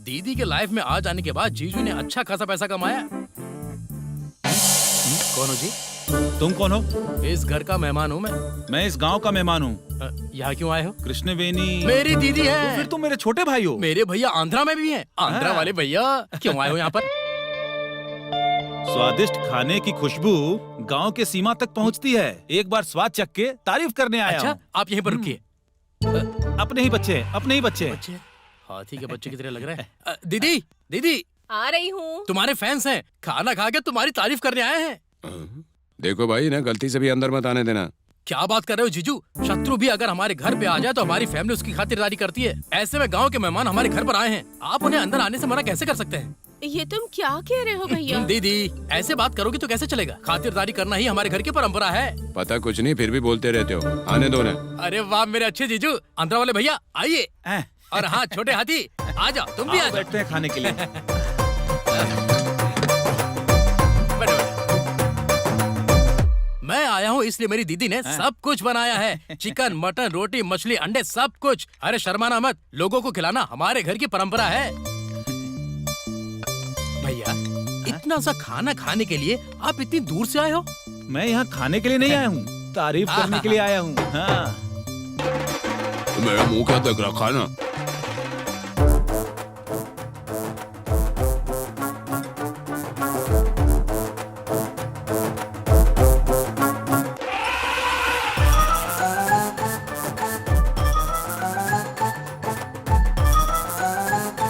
दीदी के लाइफ में आ जाने के बाद जीजू ने अच्छा खासा पैसा कमाया। कौन हो जी? तुम कौन हो? इस घर का मेहमान हूँ मैं। मैं इस गांव का मेहमान हूँ। यहाँ क्यों आए हो? कृष्णवेणी मेरी दीदी तो है। फिर तुम मेरे छोटे भाई हो। मेरे भैया आंध्रा में भी हैं। आंध्रा हाँ। वाले भैया क्यों आए हो यहाँ पर? स्वादिष्ट खाने की खुशबू गांव के सीमा तक पहुंचती है। एक बार स्वाद चख के तारीफ करने आया अच्छा, हूं। आप यहीं पर रुकिए। अपने ही बच्चे हैं, अपने ही बच्चे हैं। बच्चे? हाथी के बच्चे की तरह लग रहा है। दीदी, दीदी, आ रही हूँ। तुम्हारे फैंस हैं। खाना खा के तुम्हारी तारीफ करने आए हैं। देखो भाई, ना गलती से भी अंदर मत आने देना। क्या बात कर रहे हो जीजू? शत्रु भी अगर हमारे घर पे आ जाए तो हमारी फैमिली उसकी खातिरदारी करती है। ऐसे में गांव के मेहमान हमारे घर पर आए हैं, आप उन्हें अंदर आने से मना कैसे कर सकते हैं? ये तुम क्या कह रहे हो भैया? दीदी, ऐसे बात करोगी तो कैसे चलेगा? खातिरदारी करना ही हमारे घर की परंपरा है। पता कुछ नहीं, फिर भी बोलते रहते हो। आने दो ना। अरे वाह मेरे अच्छे जीजू। आंध्रा वाले भैया आइए। और हाँ छोटे हाथी, आ जाओ, तुम भी आ जाओ। बैठते हैं खाने के लिए। बैठो, बैठो। मैं आया हूँ इसलिए मेरी दीदी ने सब कुछ बनाया है। चिकन, मटन, रोटी, मछली, अंडे, सब कुछ। अरे शर्माना मत, लोगों को खिलाना हमारे घर की परंपरा है। भैया, इतना सा खाना खाने के लिए आप इतनी दूर से आए हो? मैं यहाँ खाने के लिए नहीं आया हूँ, तारीफ करने के लिए आया हूँ। हाँ। मेरा मुंह क्या देख रखा ना?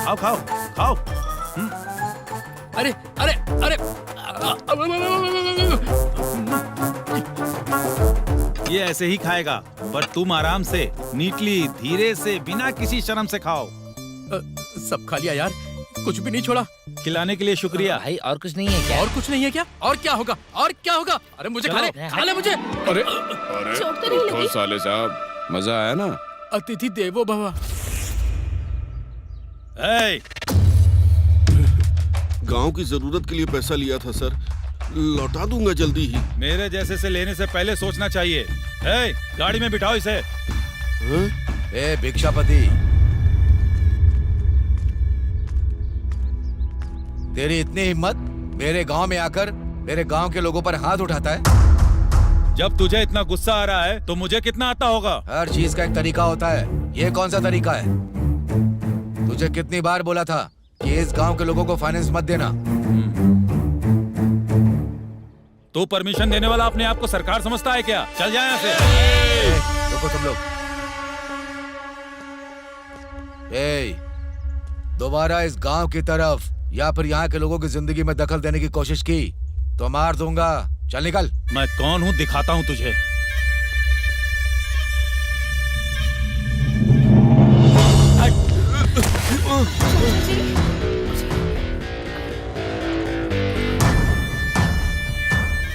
खाओ खाओ खाओ। अरे अरे अरे, ये ऐसे ही खाएगा, पर तुम आराम से, नीटली, धीरे से, बिना किसी शर्म से खाओ। सब खा लिया यार, कुछ भी नहीं छोड़ा। खिलाने के लिए शुक्रिया। भाई और कुछ नहीं है क्या? और कुछ नहीं है क्या? और क्या होगा? और क्या होगा? अरे मुझे खा ले, खा ले मुझे। अरे अरे, चोट तो नहीं उठो लगी? साले साहब, मजा आया ना? अतिथि देवो भव। गांव की जरूरत के लिए पैसा लिया था सर, लौटा दूंगा जल्दी ही। मेरे जैसे से लेने से पहले सोचना चाहिए। गाड़ी में बिठाओ इसे। ए भिक्षापति, तेरी इतनी हिम्मत मेरे गांव में आकर मेरे गांव के लोगों पर हाथ उठाता है? जब तुझे इतना गुस्सा आ रहा है तो मुझे कितना आता होगा? हर चीज का एक तरीका होता है, ये कौन सा तरीका है? तुझे कितनी बार बोला था कि इस गांव के लोगों को फाइनेंस मत देना? तो परमिशन देने वाला अपने आप को सरकार समझता है क्या? चल जाए यहाँ से। रुको तुम लोग। दोबारा इस गांव की तरफ या फिर यहाँ के लोगों की जिंदगी में दखल देने की कोशिश की तो मार दूंगा। चल निकल। मैं कौन हूँ दिखाता हूँ तुझे।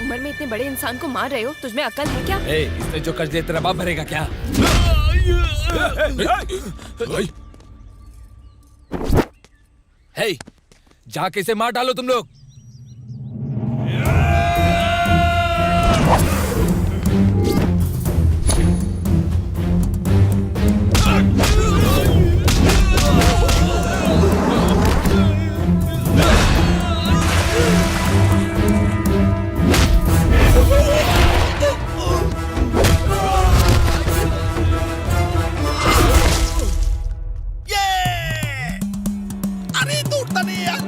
उम्र में इतने बड़े इंसान को मार रहे हो, तुझमें अकल है क्या? इसने जो कर्ज दे तेरा बाप भरेगा क्या? हे, जाके इसे मार डालो तुम लोग। अरे टूटता नहीं यार।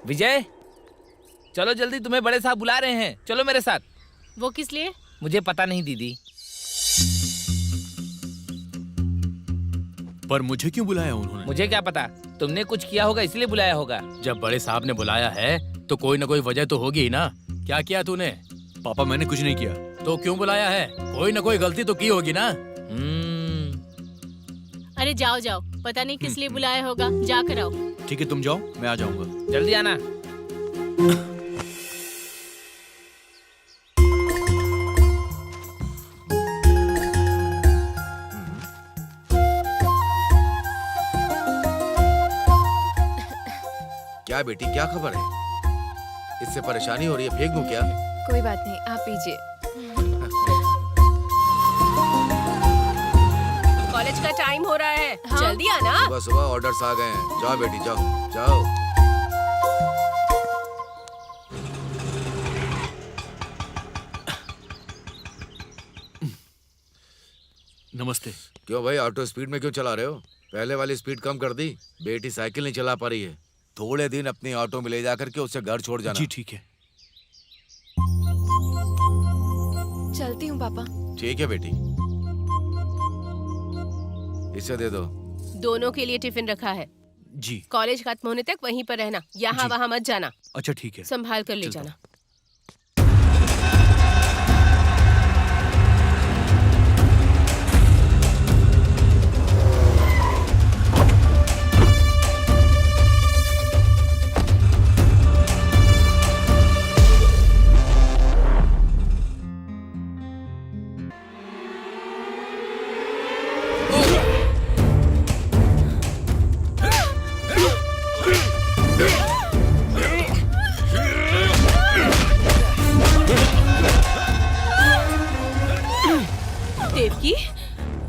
विजय, चलो जल्दी, तुम्हें बड़े साहब बुला रहे हैं। चलो मेरे साथ। वो किस लिए? मुझे पता नहीं दीदी। पर मुझे क्यों बुलाया उन्होंने? मुझे क्या पता, तुमने कुछ किया होगा इसलिए बुलाया होगा। जब बड़े साहब ने बुलाया है तो कोई ना कोई वजह तो होगी ही ना। क्या किया तूने? पापा मैंने कुछ नहीं किया। तो क्यों बुलाया है? कोई ना कोई गलती तो की होगी ना। अरे जाओ जाओ, पता नहीं किस लिए बुलाया होगा, जाकर आओ। ठीक है तुम जाओ, मैं आ जाऊंगा। जल्दी आना। क्या बेटी, क्या खबर है? इससे परेशानी हो रही है, फेंक दूं क्या? कोई बात नहीं, आप पीजिए। कॉलेज का टाइम हो रहा है, हाँ? जल्दी आना। सुबह सुबह ऑर्डर्स आ गए हैं। जाओ बेटी, जाओ जाओ। नमस्ते। क्यों भाई, ऑटो स्पीड में क्यों चला रहे हो? पहले वाली स्पीड कम कर दी। बेटी साइकिल नहीं चला पा रही है। थोड़े दिन अपनी ऑटो में ले जाकर के उससे घर छोड़ जाना। जी ठीक है। चलती हूँ पापा। ठीक है बेटी, इसे दे दो। दोनों के लिए टिफिन रखा है। जी। कॉलेज खत्म होने तक वहीं पर रहना, यहाँ जी। वहाँ मत जाना। अच्छा ठीक है। संभाल कर ले चलता जाना। देवकी,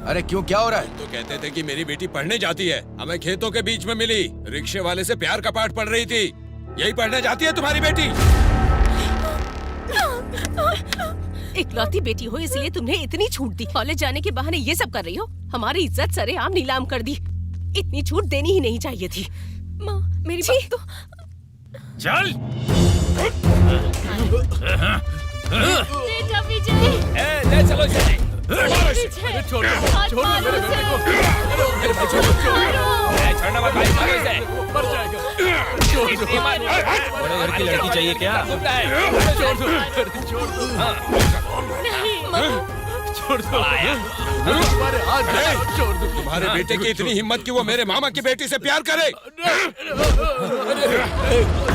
अरे क्यों, क्या हो रहा है? तो कहते थे कि मेरी बेटी पढ़ने जाती है, हमें खेतों के बीच में मिली, रिक्शे वाले से प्यार का पाठ पढ़ रही थी। यही पढ़ने जाती है तुम्हारी बेटी? इकलौती बेटी हो इसलिए तुम्हें इतनी छूट दी। कॉलेज जाने के बहाने ये सब कर रही हो। हमारी इज्जत सरेआम नीलाम कर दी। इतनी छूट देनी ही नहीं चाहिए थी। माँ, मेरी बात तो। चल। बेटा विजय, ले चलो इसे। विजय, छोड़ हाथ मारो मेरे बेटे को। उसे। मेरे भाई छोड़ो। छोड़ना मत भाई, मारो इसे। मर जाएगा। छोड़ दो। बड़े घर की लड़की चाहिए क्या? छोड़ दो। छोड़ दो। छोड़ दो। तुम्हारे हाथ छोड़ दो। तुम्हारे बेटे की इतनी हिम्मत कि वो मेरे मामा की बेटी से प्यार करे?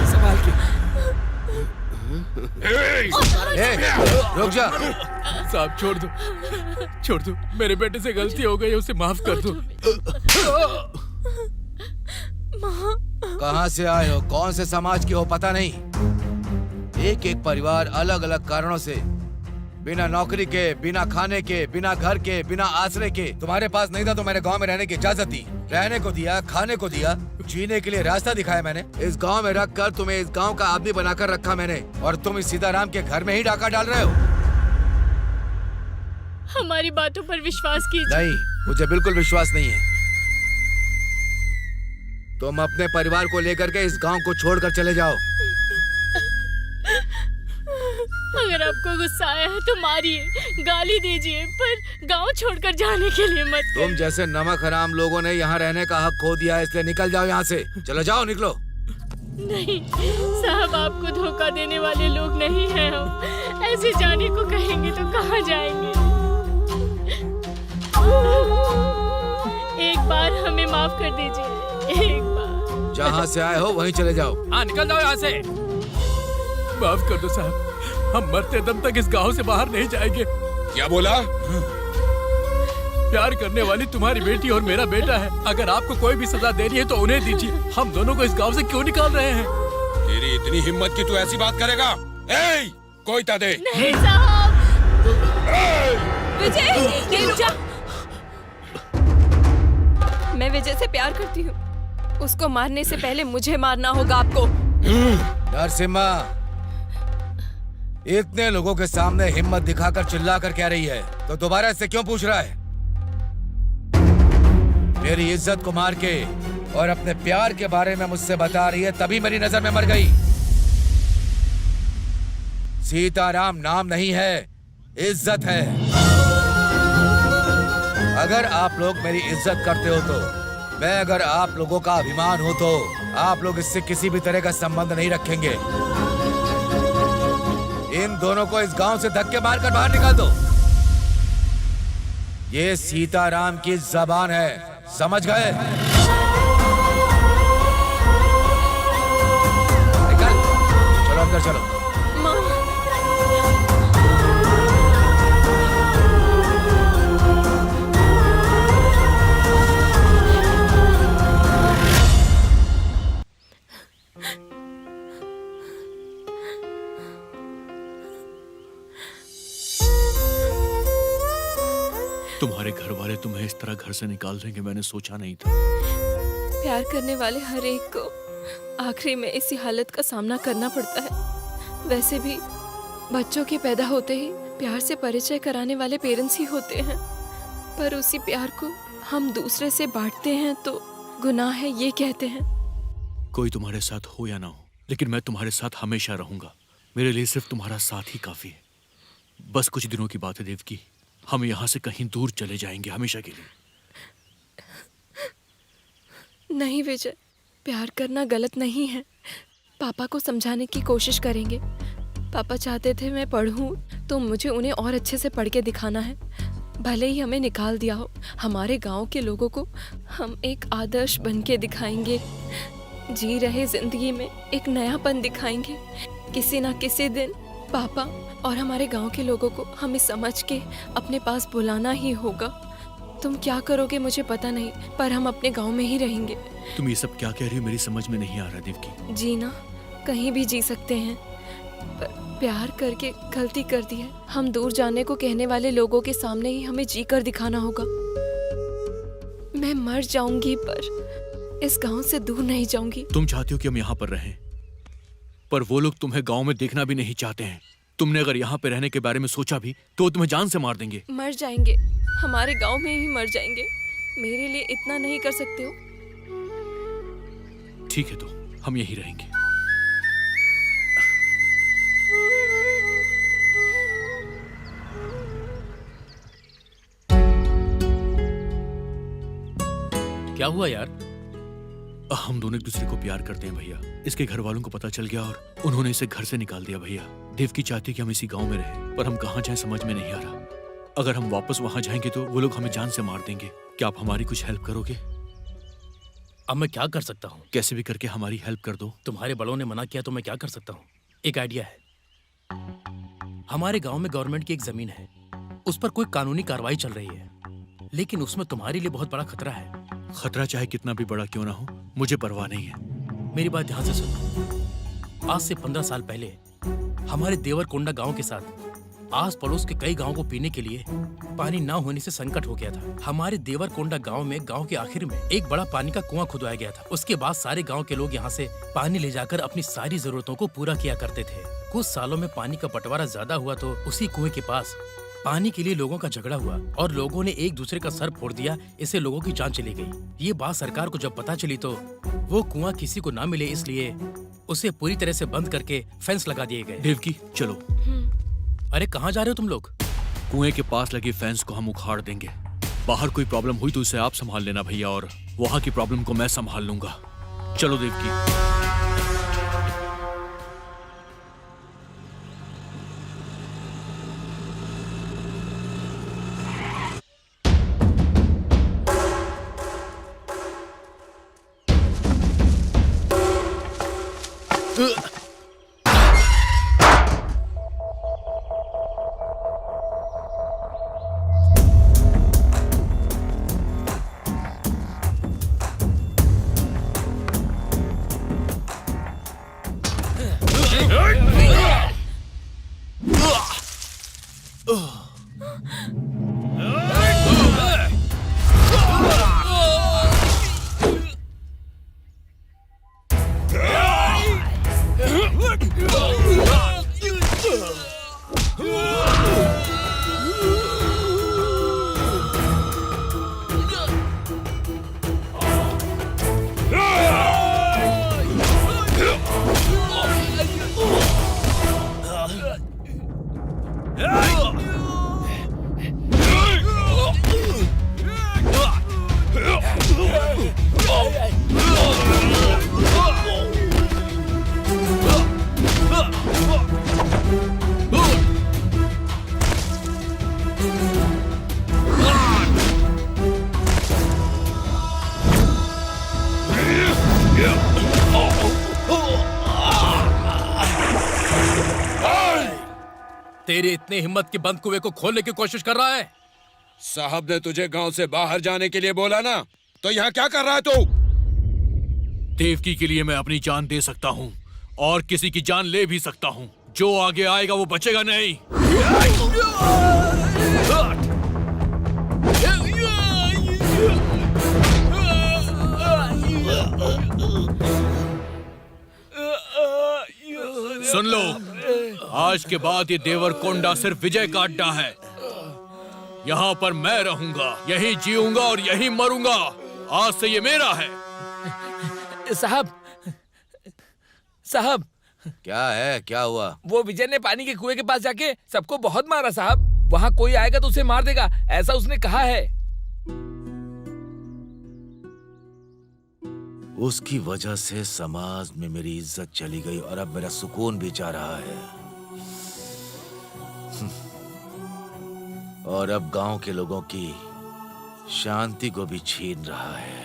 संभाल के। रुक जा। साहब छोड़ दो, छोड़ दो। मेरे बेटे से गलती हो गई, उसे माफ कर दो। कहाँ से आए हो, कौन से समाज के हो पता नहीं। एक एक परिवार अलग अलग कारणों से बिना नौकरी के, बिना खाने के, बिना घर के, बिना आश्रय के। तुम्हारे पास नहीं था तो मैंने गांव में रहने की इजाजत दी, रहने को दिया, खाने को दिया, जीने के लिए रास्ता दिखाया मैंने। इस गांव में रख कर तुम्हें इस गांव का आदमी बनाकर रखा मैंने, और तुम इस सीताराम के घर में ही डाका डाल रहे हो। हमारी बातों पर विश्वास कीजिए। नहीं, मुझे बिल्कुल विश्वास नहीं है। तुम अपने परिवार को लेकर के इस गांव को छोड़कर चले जाओ। अगर आपको गुस्सा आया है तो मारिए, गाली दीजिए, पर गांव छोड़कर जाने के लिए मत तुम जैसे नमक हराम लोगों ने यहाँ रहने का हक खो दिया है, इसलिए निकल जाओ यहाँ से। चलो जाओ, निकलो। नहीं साहब, आपको धोखा देने वाले लोग नहीं हैं हम। ऐसे जाने को कहेंगे तो कहाँ जाएंगे? माफ कर दीजिए एक बार। जहाँ से आए हो वहीं चले जाओ। हाँ निकल जाओ यहाँ से। माफ कर दो साहब, हम मरते दम तक इस गांव से बाहर नहीं जाएंगे। क्या बोला? प्यार करने वाली तुम्हारी बेटी और मेरा बेटा है। अगर आपको कोई भी सजा देनी है तो उन्हें दीजिए। हम दोनों को इस गांव से क्यों निकाल रहे हैं? तेरी इतनी हिम्मत कि तू ऐसी बात करेगा? ए, कोई ता दे। नहीं साहब। विजय, रुक जा। मैं विजय से प्यार करती हूँ। उसको मारने से पहले मुझे मारना होगा आपको। नरसिम्हा, इतने लोगों के सामने हिम्मत दिखाकर चिल्ला कर कह रही है तो दोबारा इससे क्यों पूछ रहा है? मेरी इज्जत को मार के और अपने प्यार के बारे में मुझसे बता रही है, तभी मेरी नजर में मर गई। सीताराम नाम नहीं है, इज्जत है। अगर आप लोग मेरी इज्जत करते हो तो, मैं अगर आप लोगों का अभिमान हो तो आप लोग इससे किसी भी तरह का संबंध नहीं रखेंगे। इन दोनों को इस गांव से धक्के मारकर बाहर निकाल दो। ये सीताराम की जबान है, समझ गए? निकल, चलो अंदर चलो। तुम्हारे घर वाले तुम्हें इस तरह घर से निकाल देंगे मैंने सोचा नहीं था। प्यार करने वाले हर एक को आखिरी में इसी हालत का सामना करना पड़ता है। वैसे भी बच्चों के पैदा होते ही प्यार से परिचय कराने वाले पेरेंट्स ही होते हैं, पर उसी प्यार को हम दूसरे से बांटते हैं तो गुनाह है, ये कहते हैं। कोई तुम्हारे साथ हो या ना हो, लेकिन मैं तुम्हारे साथ हमेशा रहूंगा। मेरे लिए सिर्फ तुम्हारा साथ ही काफी है। बस कुछ दिनों की बात है देवकी, हम यहाँ से कहीं दूर चले जाएंगे हमेशा के लिए। नहीं विजय, प्यार करना गलत नहीं है। पापा को समझाने की कोशिश करेंगे। पापा चाहते थे मैं पढ़ूं तो मुझे उन्हें और अच्छे से पढ़ के दिखाना है। भले ही हमें निकाल दिया हो, हमारे गांव के लोगों को हम एक आदर्श बन के दिखाएंगे। जी रहे जिंदगी में एक नयापन दिखाएंगे। किसी ना किसी दिन पापा और हमारे गांव के लोगों को हमें समझ के अपने पास बुलाना ही होगा। तुम क्या करोगे मुझे पता नहीं, पर हम अपने गांव में ही रहेंगे। तुम ये सब क्या कह रही हो, मेरी समझ में नहीं आ रहा देवकी। जीना कहीं भी जी सकते हैं, पर प्यार करके गलती कर दी है। हम दूर जाने को कहने वाले लोगों के सामने ही हमें जी कर दिखाना होगा। मैं मर जाऊंगी पर इस गांव से दूर नहीं जाऊंगी। तुम चाहती हो कि हम यहाँ पर रहें, पर वो लोग तुम्हें गांव में देखना भी नहीं चाहते हैं। तुमने अगर यहाँ पे रहने के बारे में सोचा भी तो वो तुम्हें जान से मार देंगे। मर जाएंगे, हमारे गांव में ही मर जाएंगे। मेरे लिए इतना नहीं कर सकते हो? ठीक है तो हम यहीं रहेंगे। क्या हुआ यार? हम दोनों एक दूसरे को प्यार करते हैं भैया। इसके घर वालों को पता चल गया और उन्होंने इसे घर से निकाल दिया भैया। देवकी चाहती कि हम इसी गांव में रहें, पर हम कहाँ जाएं समझ में नहीं आ रहा। अगर हम वापस वहां जाएंगे तो वो लोग हमें जान से मार देंगे। क्या आप हमारी कुछ हेल्प करोगे? अब मैं क्या कर सकता हूँ? कैसे भी करके हमारी हेल्प कर दो। तुम्हारे बड़ों ने मना किया तो मैं क्या कर सकता हूँ? एक आइडिया है। हमारे गांव में गवर्नमेंट की एक जमीन है, उस पर कोई कानूनी कार्रवाई चल रही है, लेकिन उसमें तुम्हारे लिए बहुत बड़ा खतरा है। खतरा चाहे कितना भी बड़ा क्यों ना हो, मुझे परवाह नहीं है। मेरी बात ध्यान से सुनो। आज से 15 साल पहले हमारे देवरकोंडा गांव के साथ आस पड़ोस के कई गांवों को पीने के लिए पानी ना होने से संकट हो गया था। हमारे देवरकोंडा गांव में गांव के आखिर में एक बड़ा पानी का कुआं खुदवाया गया था। उसके बाद सारे गांव के लोग यहां से पानी ले जाकर अपनी सारी जरूरतों को पूरा किया करते थे। कुछ सालों में पानी का बंटवारा ज्यादा हुआ तो उसी कुएं के पास पानी के लिए लोगों का झगड़ा हुआ और लोगों ने एक दूसरे का सर फोड़ दिया। इससे लोगों की जान चली गई। ये बात सरकार को जब पता चली तो वो कुआं किसी को ना मिले इसलिए उसे पूरी तरह से बंद करके फेंस लगा दिए गए। देवकी चलो। अरे कहाँ जा रहे हो तुम लोग? कुएं के पास लगे फेंस को हम उखाड़ देंगे। बाहर कोई प्रॉब्लम हुई तो उसे आप संभाल लेना भैया, और वहाँ की प्रॉब्लम को मैं संभाल लूंगा। चलो देवकी। तेरी इतनी हिम्मत की बंद कुएं को खोलने की कोशिश कर रहा है? साहब ने तुझे गांव से बाहर जाने के लिए बोला ना, तो यहाँ क्या कर रहा है तू? देवकी के लिए मैं अपनी जान दे सकता हूँ और किसी की जान ले भी सकता हूँ। जो आगे आएगा वो बचेगा नहीं। सुन लो, आज के बाद ये देवरकोंडा सिर्फ विजय का अड्डा है। यहाँ पर मैं रहूंगा, यही जीऊंगा और यही मरूंगा। आज से ये मेरा है। साहब, साहब, क्या है? क्या हुआ? वो विजय ने पानी के कुएं के पास जाके सबको बहुत मारा साहब। वहाँ कोई आएगा तो उसे मार देगा, ऐसा उसने कहा है। उसकी वजह से समाज में मेरी इज्जत चली गई और अब मेरा सुकून भी जा रहा है। और अब गांव के लोगों की शांति को भी छीन रहा है।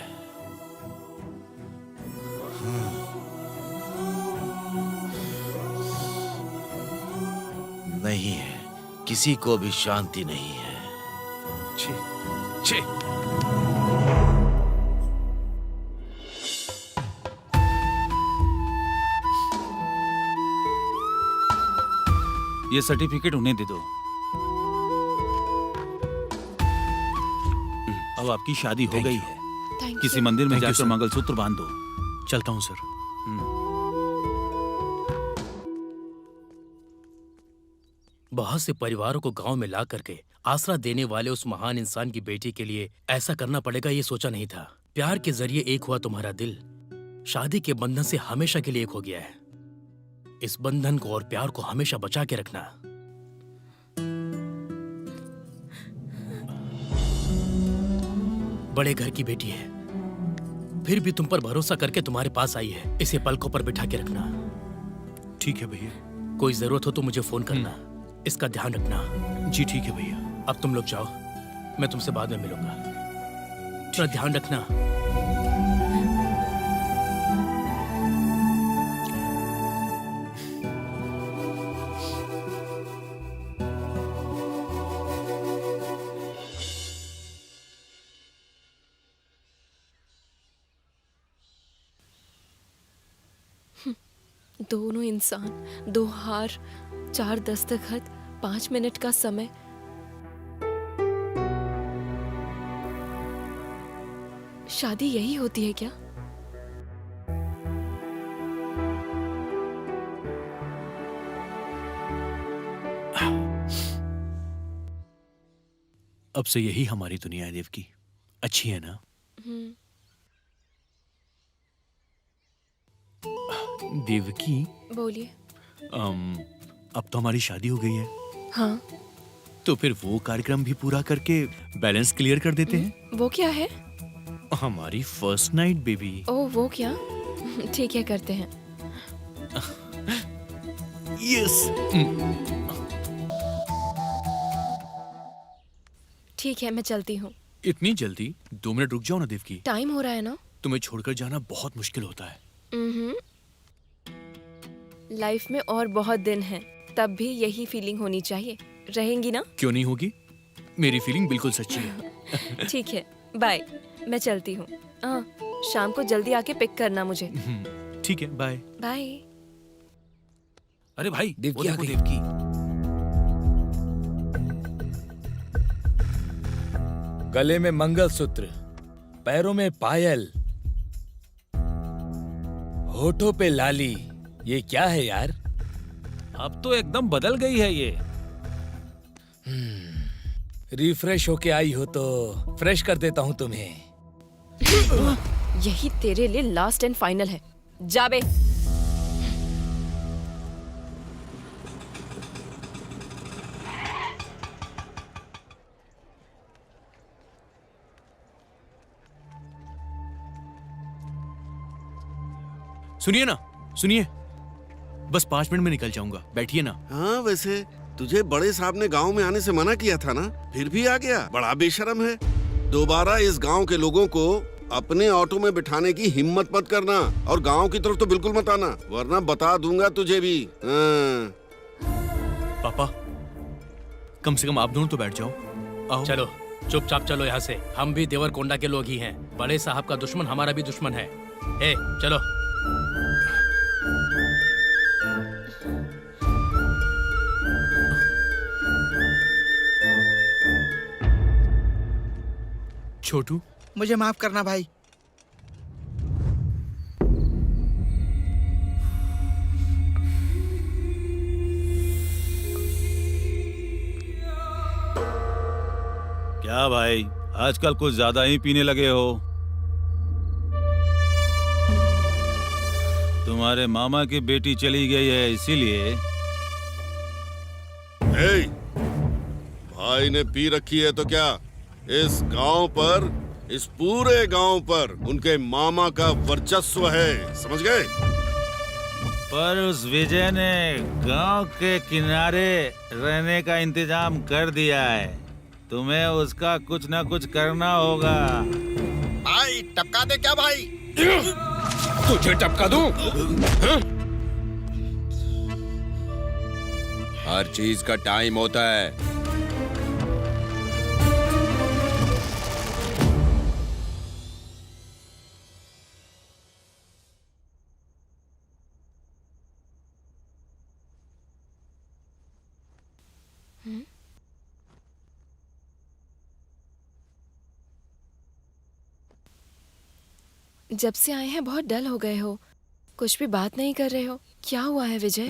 नहीं है, किसी को भी शांति नहीं है। छी, छी। ये सर्टिफिकेट उन्हें दे दो। अब आपकी शादी हो गई है। किसी मंदिर में जाकर मंगलसूत्र बांध दो। चलता हूँ सर। बहुत से परिवारों को गांव में ला करके आसरा देने वाले उस महान इंसान की बेटी के लिए ऐसा करना पड़ेगा, ये सोचा नहीं था। प्यार के जरिए एक हुआ तुम्हारा दिल, शादी के बंधन से हमेशा के लिए एक हो गया है। इस बंधन को और प्यार को हमेशा बचा के रखना। बड़े घर की बेटी है, फिर भी तुम पर भरोसा करके तुम्हारे पास आई है। इसे पलकों पर बिठा के रखना। ठीक है भैया। कोई जरूरत हो तो मुझे फोन करना। इसका ध्यान रखना। जी ठीक है भैया। अब तुम लोग जाओ, मैं तुमसे बाद में मिलूंगा। थोड़ा ध्यान रखना। दोनों इंसान, 2 हार, 4 दस्तखत, 5 मिनट का समय। शादी यही होती है क्या? अब से यही हमारी दुनिया है देवकी। अच्छी है ना? देवकी, बोलिए। अब तो हमारी शादी हो गई है। हाँ। तो फिर वो कार्यक्रम भी पूरा करके बैलेंस क्लियर कर देते हैं। वो क्या है? हमारी फर्स्ट नाइट बेबी। ओह, वो क्या? ठीक है, करते हैं। यस। ठीक है, मैं चलती हूँ। इतनी जल्दी? 2 मिनट रुक जाओ ना देवकी। टाइम हो रहा है ना। तुम्हें छोड़कर जाना बहुत मुश्किल होता है। लाइफ में और बहुत दिन हैं, तब भी यही फीलिंग होनी चाहिए। रहेंगी ना? क्यों नहीं होगी? मेरी फीलिंग बिल्कुल सच्ची है। ठीक है, बाय। मैं चलती हूँ। शाम को जल्दी आके पिक करना मुझे। ठीक है, बाय। बाय। अरे भाई, देवकी आ गई। देवकी। गले में मंगलसूत्र, पैरों में पायल, होठों पे लाली। ये क्या है यार? अब तो एकदम बदल गई है ये। रिफ्रेश होके आई हो तो फ्रेश कर देता हूँ तुम्हें। यही तेरे लिए लास्ट एंड फाइनल है। जा बे। सुनिए ना, सुनिए। बस 5 मिनट में निकल जाऊंगा, बैठिए ना। हाँ, वैसे तुझे बड़े साहब ने गांव में आने से मना किया था ना, फिर भी आ गया। बड़ा बेशरम है। दोबारा इस गांव के लोगों को अपने ऑटो में बिठाने की हिम्मत मत करना, और गांव की तरफ तो बिल्कुल मत आना, वरना बता दूंगा तुझे भी। पापा, कम से कम आप दोनों तो बैठ जाओ। आओ। चलो चुपचाप चलो यहाँ से। हम भी देवरकोंडा के लोग ही हैं। बड़े साहब का दुश्मन हमारा भी दुश्मन है। ए चलो। छोटू, मुझे माफ करना भाई। क्या भाई, आजकल कुछ ज्यादा ही पीने लगे हो। तुम्हारे मामा की बेटी चली गई है इसीलिए। हे, भाई ने पी रखी है तो क्या, इस गांव पर, इस पूरे गांव पर उनके मामा का वर्चस्व है, समझ गए? पर उस विजय ने गांव के किनारे रहने का इंतजाम कर दिया है। तुम्हें उसका कुछ ना कुछ करना होगा। भाई टपका दे क्या भाई? तुझे टपका दूं? हाँ? हर चीज का टाइम होता है। जब से आए हैं बहुत डल हो गए हो, कुछ भी बात नहीं कर रहे हो, क्या हुआ है विजय?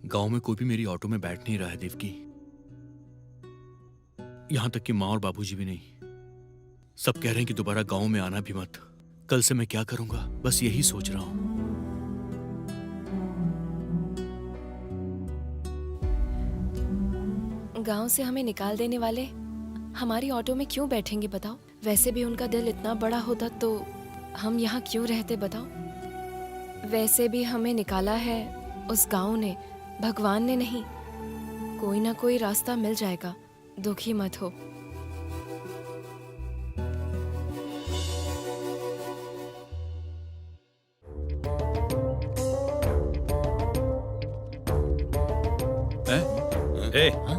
गांव में कोई भी मेरी ऑटो में बैठ नहीं रहा है देवकी। यहां तक कि माँ और बाबूजी भी नहीं। सब कह रहे हैं कि दोबारा गांव में आना भी मत। कल से मैं क्या करूंगा, बस यही सोच रहा हूं। गांव से हमें निकाल देने वाले हमारी ऑटो में क्यों बैठेंगे बताओ? वैसे भी उनका दिल इतना बड़ा होता तो हम यहाँ क्यों रहते बताओ? वैसे भी हमें निकाला है उस गांव ने, भगवान ने नहीं। कोई ना कोई रास्ता मिल जाएगा, दुखी मत हो।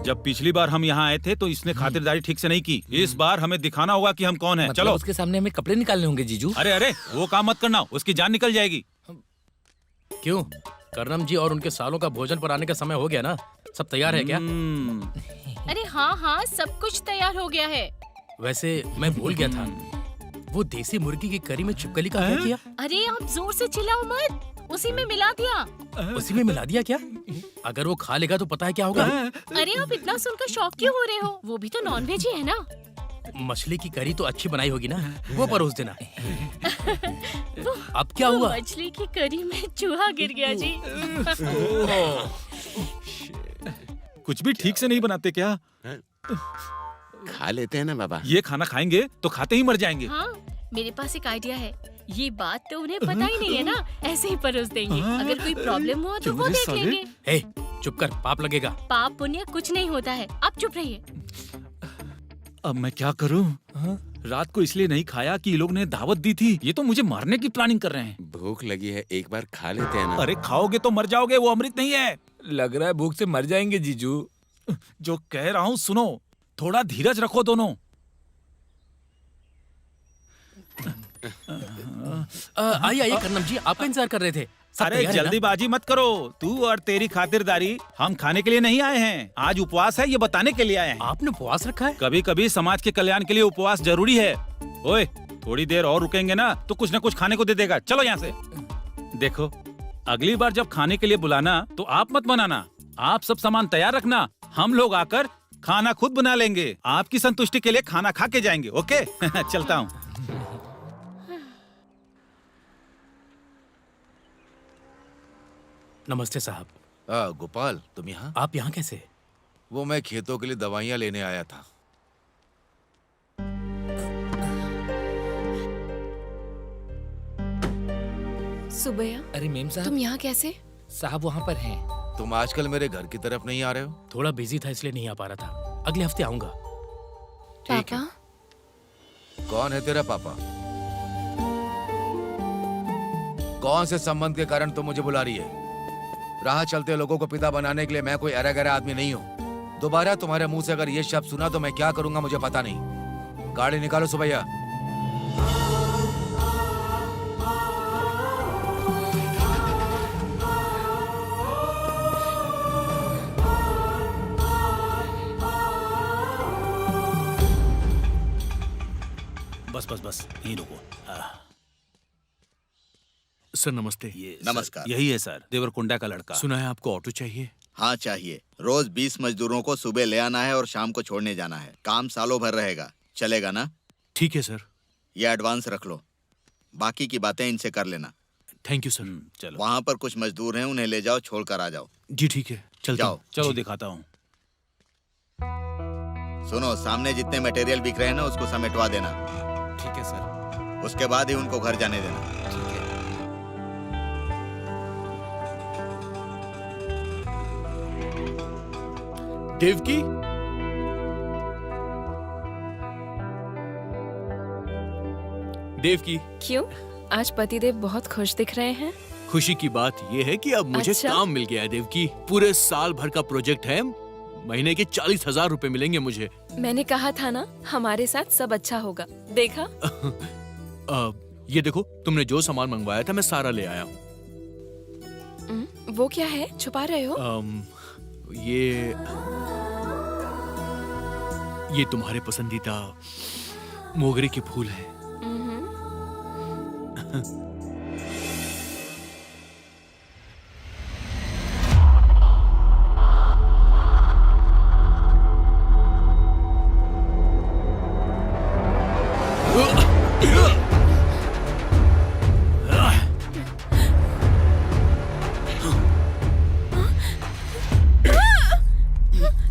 जब पिछली बार हम यहाँ आए थे तो इसने खातिरदारी ठीक से नहीं की। इस बार हमें दिखाना होगा कि हम कौन हैं। मतलब चलो। उसके सामने हमें कपड़े निकालने होंगे जीजू। अरे अरे, वो काम मत करना, उसकी जान निकल जाएगी। क्यों? करनम जी और उनके सालों का भोजन पर आने का समय हो गया ना? सब तैयार है क्या? अरे हाँ हाँ, सब कुछ तैयार हो गया है। वैसे मैं भूल गया था, वो देसी मुर्गी की करी में छिपकली का क्या किया? अरे आप जोर से चिल्लाओ मत, उसी में मिला दिया। उसी में मिला दिया क्या? अगर वो खा लेगा तो पता है क्या होगा? अरे आप इतना सुनकर शौक क्यों हो रहे हो? वो भी तो नॉनवेज ही है ना। मछली की करी तो अच्छी बनाई होगी ना, वो परोस देना। अब क्या हुआ? मछली की करी में चूहा गिर गया जी। कुछ भी ठीक से नहीं बनाते क्या? खा लेते हैं ना बाबा। ये खाना खाएंगे तो खाते ही मर जाएंगे। हाँ, मेरे पास एक आइडिया है। ये बात तो उन्हें पता ही नहीं है ना, ऐसे ही परोस देंगे। अगर कोई प्रॉब्लम हुआ तो वो देख लेंगे। हे, चुप कर, पाप लगेगा। पाप पुण्य कुछ नहीं होता है, आप चुप रहिए। अब मैं क्या करूं? रात को इसलिए नहीं खाया कि ये लोग ने दावत दी थी। ये तो मुझे मारने की प्लानिंग कर रहे हैं। भूख लगी है, एक बार खा लेते हैं ना। अरे खाओगे तो मर जाओगे, वो अमृत नहीं है। लग रहा है भूख से मर जाएंगे जीजू। जो कह रहा हूँ सुनो, थोड़ा धीरज रखो दोनों। आइए आइए करनम जी, आपका इंतजार कर रहे थे। अरे जल्दीबाजी मत करो, तू और तेरी खातिरदारी। हम खाने के लिए नहीं आए हैं, आज उपवास है ये बताने के लिए आए हैं। आपने उपवास रखा है? कभी कभी समाज के कल्याण के लिए उपवास जरूरी है। ओए, थोड़ी देर और रुकेंगे ना तो कुछ न कुछ खाने को दे देगा। चलो यहाँ से। देखो, अगली बार जब खाने के लिए बुलाना तो आप मत बनाना, आप सब सामान तैयार रखना। हम लोग आकर खाना खुद बना लेंगे। आपकी संतुष्टि के लिए खाना खा के जाएंगे। ओके? चलता हूँ। नमस्ते साहब। गोपाल, तुम यहाँ? आप यहाँ कैसे? वो मैं खेतों के लिए दवाइयाँ लेने आया था। सुबैया, अरे मेम साहब, तुम यहाँ कैसे? साहब वहाँ पर हैं। तुम आजकल मेरे घर की तरफ नहीं आ रहे हो? थोड़ा बिजी था इसलिए नहीं आ पा रहा था। अगले हफ्ते आऊंगा। ठीक है। पापा, कौन है तेरा पापा? कौन से संबंध के कारण तुम मुझे बुला रही है? राह चलते लोगों को पिता बनाने के लिए मैं कोई अरा गरा आदमी नहीं हूँ। दोबारा तुम्हारे मुंह से अगर ये शब्द सुना तो मैं क्या करूंगा मुझे पता नहीं। गाड़ी निकालो सुबैया। बस बस बस यहीं रुको। सर नमस्ते। ये नमस्कार। यही है सर, देवरकुंडा का लड़का। सुना है आपको ऑटो चाहिए? हाँ चाहिए। रोज 20 मजदूरों को सुबह ले आना है और शाम को छोड़ने जाना है। काम सालों भर रहेगा, चलेगा ना? ठीक है सर। ये एडवांस रख लो, बाकी की बातें इनसे कर लेना। Thank you sir. चलो वहाँ पर कुछ मजदूर हैं, उन्हें ले जाओ, छोड़ कर आ जाओ। जी ठीक है, चलता जाओ। हूँ। चलो जी। दिखाता हूँ। सुनो, सामने जितने मटेरियल बिक रहे हैं ना, उसको समेटवा देना। ठीक है सर। उसके बाद ही उनको घर जाने देना। ठीक है। देवकी, देवकी, क्यों? आज पतिदेव बहुत खुश दिख रहे हैं। खुशी की बात यह है कि अब मुझे अच्छा? काम मिल गया है देवकी। पूरे साल भर का प्रोजेक्ट है, महीने के 40,000 रुपए मिलेंगे मुझे। मैंने कहा था ना, हमारे साथ सब अच्छा होगा। देखा? ये देखो, तुमने जो सामान मंगवाया था मैं सारा ले आया हूँ। वो क्या है? छुपा रहे हो? ये तुम्हारे पसंदीदा मोगरे के फूल हैं।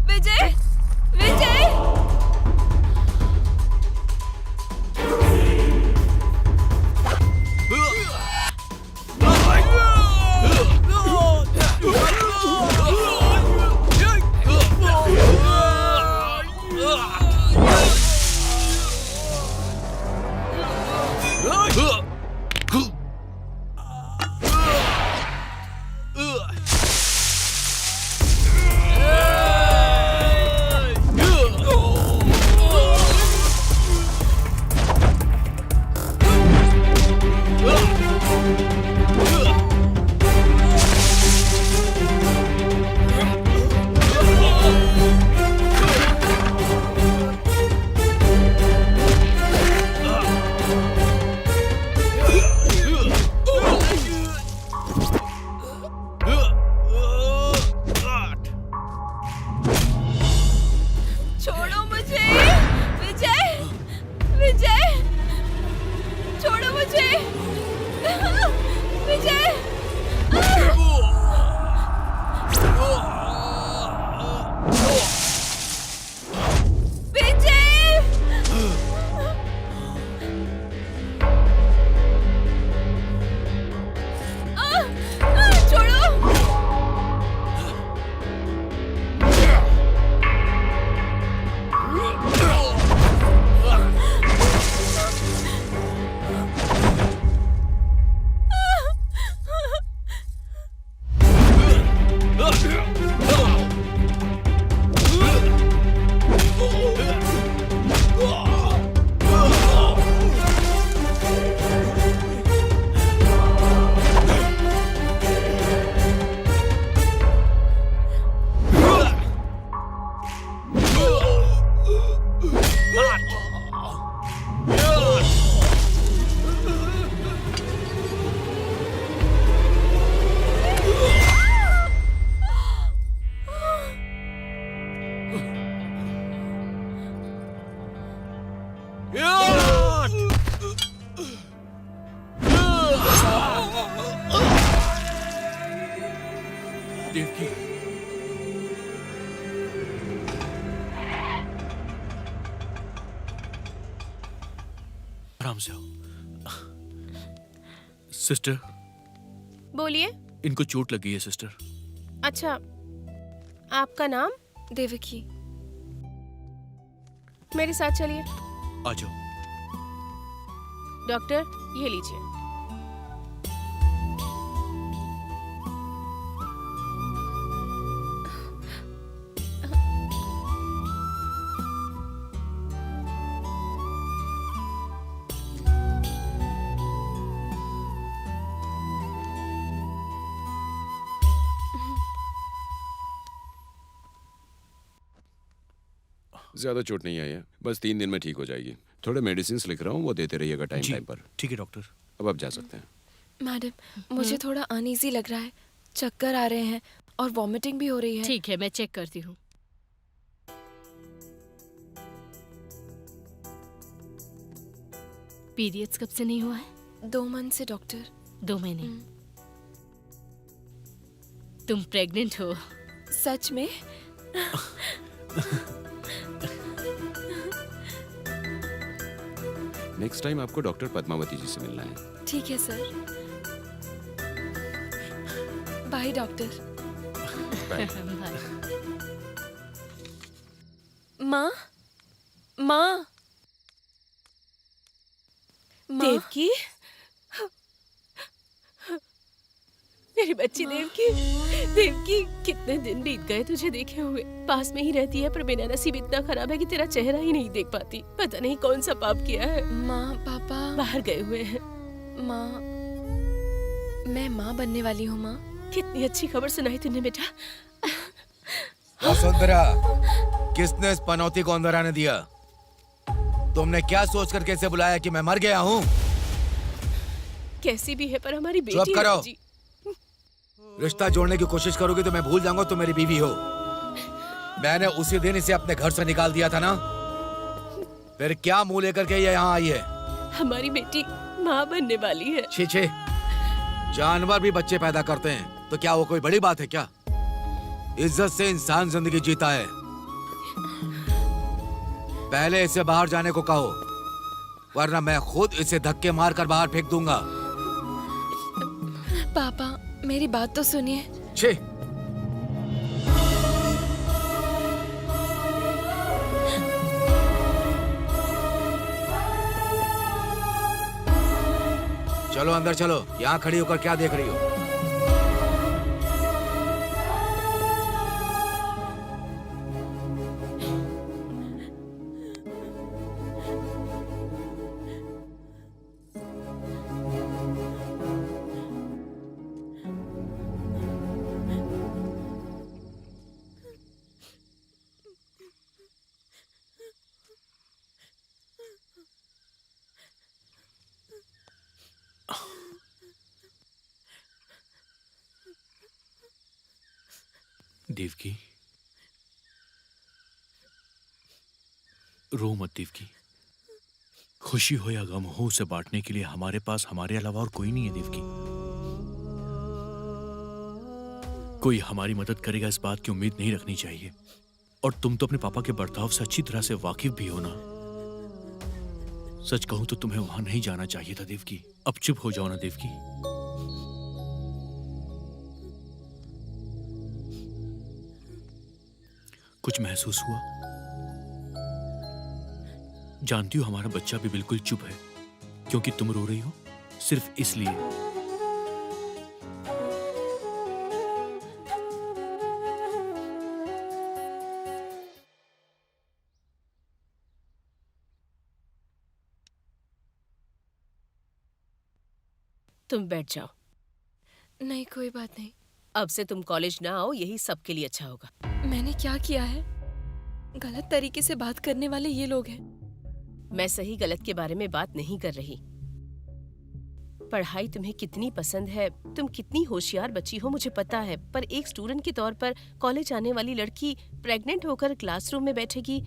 विजय! विजय! छोड़ो मुझे! विजय! विजय! छोड़ो मुझे! विजय! विजय! छोड़ो! देवकी, आराम से हो। सिस्टर, बोलिए। इनको चोट लगी है सिस्टर। अच्छा, आपका नाम? देवकी। मेरे साथ चलिए। आ जाओ। डॉक्टर, ये लीजिए। ज्यादा चोट नहीं आई है, बस 3 दिन में ठीक हो जाएगी। थोड़े मेडिसिन लिख रहा हूँ, वो देते रहिएगा टाइम टाइम पर। ठीक है डॉक्टर। अब आप जा सकते हैं। मैडम मुझे थोड़ा अनईजी लग रहा है, चक्कर आ रहे हैं और वॉमिटिंग भी हो रही है। ठीक है, मैं चेक करती हूँ। पीरियड्स कब से नहीं हुआ है? 2 मंथ से डॉक्टर। 2 महीने। तुम प्रेग्नेंट हो? सच में? नेक्स्ट टाइम आपको डॉक्टर पद्मावती जी से मिलना है। ठीक है सर। By doctor. बाय। माँ, माँ, देवकी, मेरी बच्ची देवकी, देवकी कितने दिन बीत गए तुझे देखे हुए। पास में ही रहती है पर मेरा नसीब इतना खराब है कि तेरा चेहरा ही नहीं देख पाती। पता नहीं कौन सा पाप किया है। माँ पापा बाहर गए हुए हैं। माँ, मैं माँ बनने वाली हूँ। माँ, कितनी अच्छी खबर सुनाई तूने बेटा। वसुंधरा, किसने इस पनौती को अंदर आने दिया? तुमने क्या सोच कर कैसे बुलाया कि मैं मर गया हूँ? कैसी भी है पर हमारी बेटी चुप करो। है जी। रिश्ता जोड़ने की कोशिश करोगी तो मैं भूल जाऊंगा तुम मेरी बीवी हो। मैंने उसी दिन इसे अपने घर से निकाल दिया था ना। फिर क्या मुंह लेकर के ये यहाँ आई है? हमारी बेटी माँ बनने वाली है। छी छी, जानवर भी बच्चे पैदा करते हैं तो क्या वो कोई बड़ी बात है क्या? इज्जत से इंसान जिंदगी जीता है। पहले इसे बाहर जाने को कहो, वरना मैं खुद इसे धक्के मारकर बाहर फेंक दूंगा। पापा मेरी बात तो सुनिए। छी, चलो अंदर चलो। यहाँ खड़ी होकर क्या देख रही हो? देवकी, रो मत देवकी। खुशी हो या गम हो, उसे बांटने के लिए हमारे पास हमारे अलावा और कोई नहीं है देवकी। कोई हमारी मदद करेगा इस बात की उम्मीद नहीं रखनी चाहिए। और तुम तो अपने पापा के बर्ताव से अच्छी तरह से वाकिफ भी हो ना। सच कहूं तो तुम्हें वहां नहीं जाना चाहिए था देवकी। अब चुप हो जाओ ना देवकी। कुछ महसूस हुआ? जानती हो हमारा बच्चा भी बिल्कुल चुप है क्योंकि तुम रो रही हो, सिर्फ इसलिए। तुम बैठ जाओ। नहीं कोई बात नहीं। अब से तुम कॉलेज ना आओ, यही सबके लिए अच्छा होगा। मैंने क्या किया है? गलत तरीके से बात करने वाले ये लोग हैं। मैं सही गलत के बारे में बात नहीं कर रही। पढ़ाई तुम्हें कितनी पसंद है, तुम कितनी होशियार बच्ची हो मुझे पता है, पर एक स्टूडेंट के तौर पर कॉलेज आने वाली लड़की प्रेग्नेंट होकर क्लासरूम में बैठेगी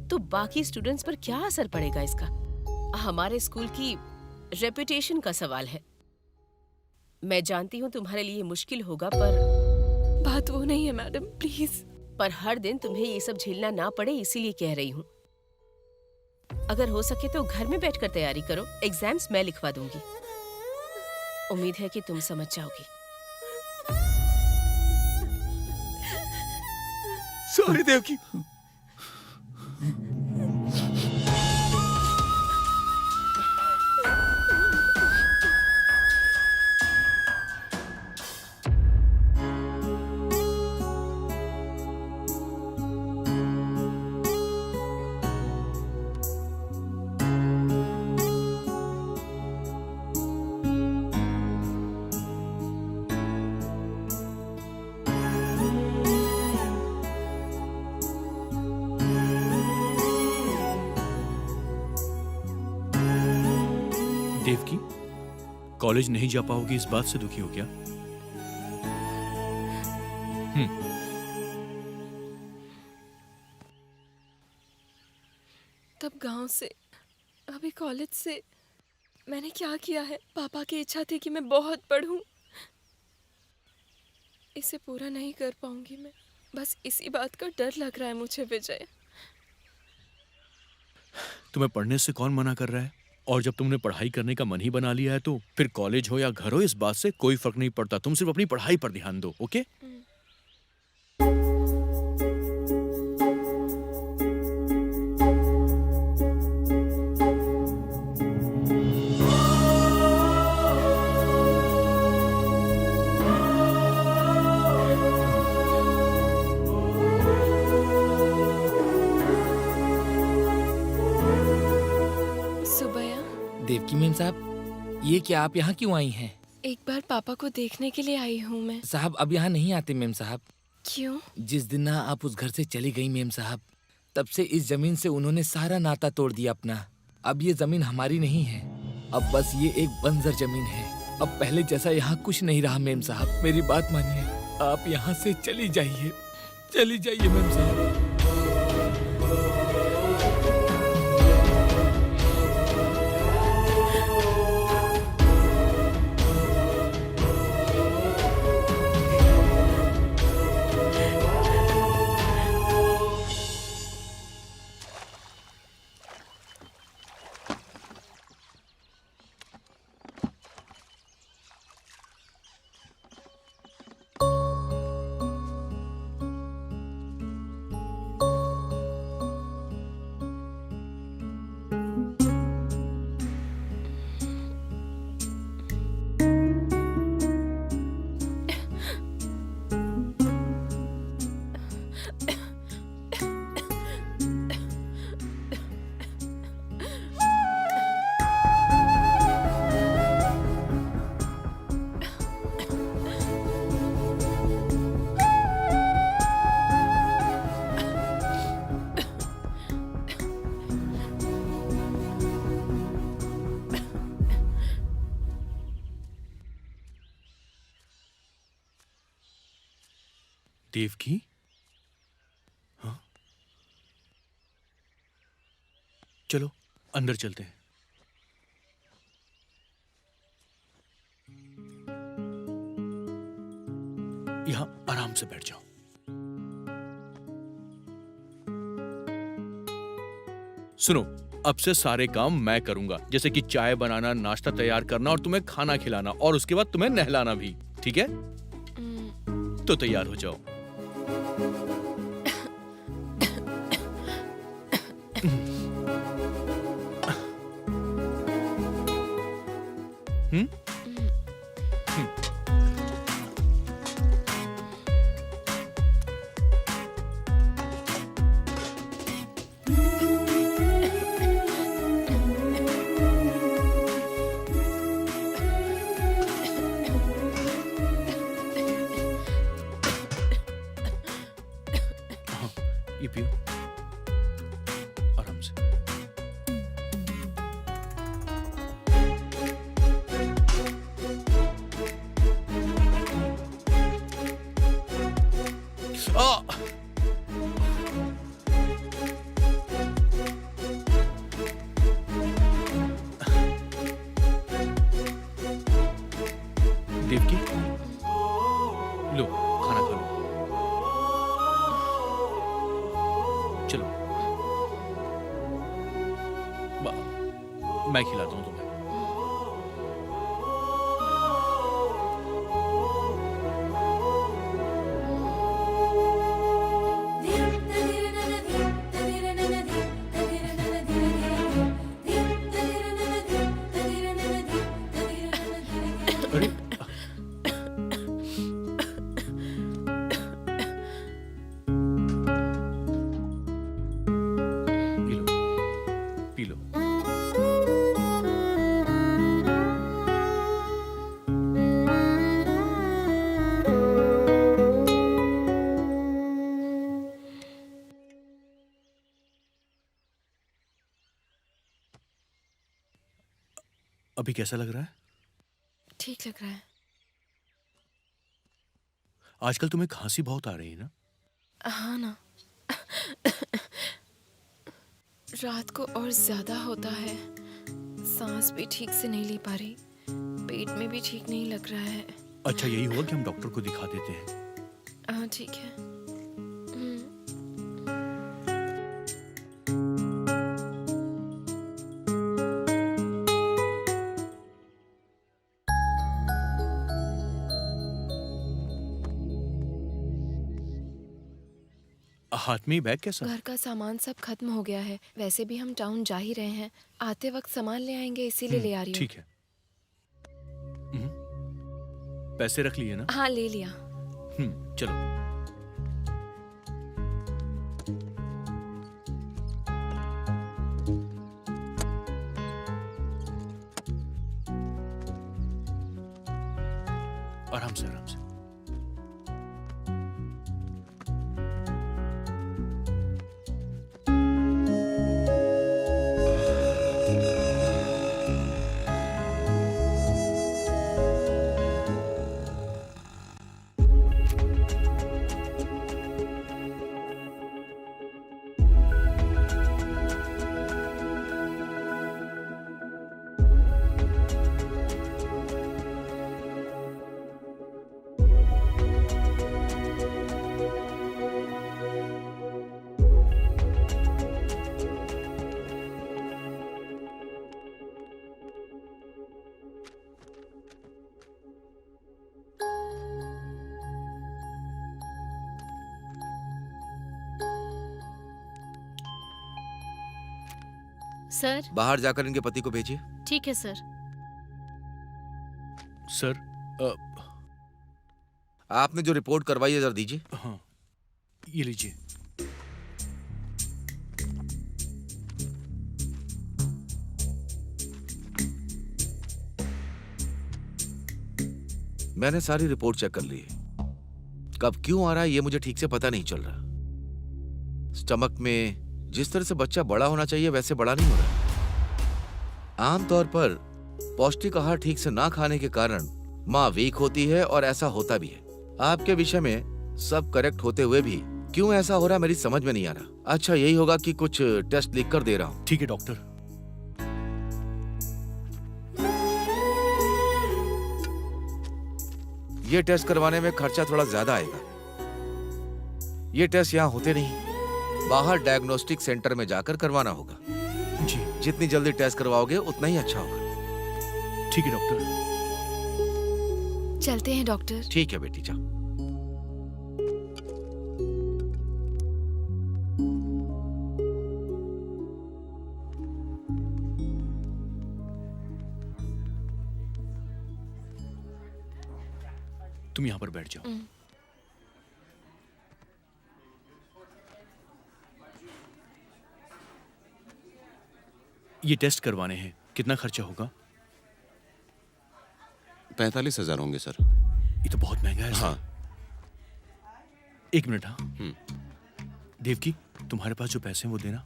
तो बाकी स्टूडेंट्स पर क्या असर पड़ेगा इसका? हमारे स्कूल की रेपुटेशन का सवाल है। मैं जानती हूँ तुम्हारे लिए मुश्किल होगा, पर बात वो नहीं है मैडम, प्लीज। पर हर दिन तुम्हें ये सब झेलना ना पड़े इसीलिए कह रही हूँ। अगर हो सके तो घर में बैठकर तैयारी करो, एग्जाम्स मैं लिखवा दूंगी। उम्मीद है कि तुम समझ जाओगी। सॉरी देवकी। देवकी, कॉलेज नहीं जा पाओगी इस बात से दुखी हो क्या? तब गांव से, अभी कॉलेज से मैंने क्या किया है? पापा की इच्छा थी कि मैं बहुत पढ़ूं। इसे पूरा नहीं कर पाऊंगी मैं। बस इसी बात का डर लग रहा है मुझे विजय। तुम्हें पढ़ने से कौन मना कर रहा है? और जब तुमने पढ़ाई करने का मन ही बना लिया है तो फिर कॉलेज हो या घर हो, इस बात से कोई फर्क नहीं पड़ता। तुम सिर्फ अपनी पढ़ाई पर ध्यान दो, ओके? देवकी मैम साहब, ये क्या आप यहाँ क्यों आई हैं? एक बार पापा को देखने के लिए आई हूँ मैं। साहब अब यहाँ नहीं आते मैम साहब। क्यों? जिस दिन ना आप उस घर से चली गई मैम साहब, तब से इस जमीन से उन्होंने सारा नाता तोड़ दिया अपना। अब ये जमीन हमारी नहीं है, अब बस ये एक बंजर जमीन है। अब पहले जैसा यहाँ कुछ नहीं रहा मैम साहब। मेरी बात मानिए, आप यहाँ से चली जाइए, चली जाइए मैम साहब। देवकी? हाँ? चलो अंदर चलते हैं। यहाँ आराम से बैठ जाओ। सुनो, अब से सारे काम मैं करूंगा, जैसे कि चाय बनाना, नाश्ता तैयार करना और तुम्हें खाना खिलाना, और उसके बाद तुम्हें नहलाना भी, ठीक है? तो तैयार हो जाओ। ये पियो आराम से। देवकी, लो खाना खा लो। चलो, मैं खिलाता हूँ तुम्हें। अरे पी लो, पी लो। अभी कैसा लग रहा है? ठीक लग रहा है। आजकल तुम्हें खांसी बहुत आ रही है ना? हाँ ना। रात को और ज्यादा होता है। सांस भी ठीक से नहीं ले पा रही, पेट में भी ठीक नहीं लग रहा है। अच्छा, यही हुआ कि हम डॉक्टर को दिखा देते हैं। हाँ ठीक है। हाथ में ही बैग कैसा? घर का सामान सब खत्म हो गया है। वैसे भी हम टाउन जा ही रहे हैं, आते वक्त सामान ले आएंगे, इसीलिए ले आ रही हूँ। ठीक है। पैसे रख लिए ना? हाँ ले लिया। चलो। आराम से आराम से। सर। बाहर जाकर इनके पति को भेजिए। ठीक है सर। सर, आपने जो रिपोर्ट करवाई है जरा दीजिए। हाँ, ये लीजिए। मैंने सारी रिपोर्ट चेक कर ली है। कब क्यों आ रहा है ये मुझे ठीक से पता नहीं चल रहा। स्टमक में जिस तरह से बच्चा बड़ा होना चाहिए वैसे बड़ा नहीं हो रहा। आमतौर पर पौष्टिक आहार ठीक से ना खाने के कारण माँ वीक होती है और ऐसा होता भी है। आपके विषय में सब करेक्ट होते हुए भी क्यों ऐसा हो रहा है मेरी समझ में नहीं आ रहा। अच्छा, यही होगा कि कुछ टेस्ट लिख कर दे रहा हूँ। ठीक है डॉक्टर। ये टेस्ट करवाने में खर्चा थोड़ा ज्यादा आएगा। ये टेस्ट यहाँ होते नहीं, बाहर डायग्नोस्टिक सेंटर में जाकर करवाना होगा। जी। जितनी जल्दी टेस्ट करवाओगे उतना ही अच्छा होगा। ठीक है डॉक्टर। चलते हैं डॉक्टर। ठीक है बेटी, जाओ। तुम यहाँ पर बैठ जाओ। ये टेस्ट करवाने हैं, कितना खर्चा होगा? 45,000 होंगे सर। ये तो बहुत महंगा है। हाँ। एक मिनट। हाँ देवकी, तुम्हारे पास जो पैसे हैं वो देना।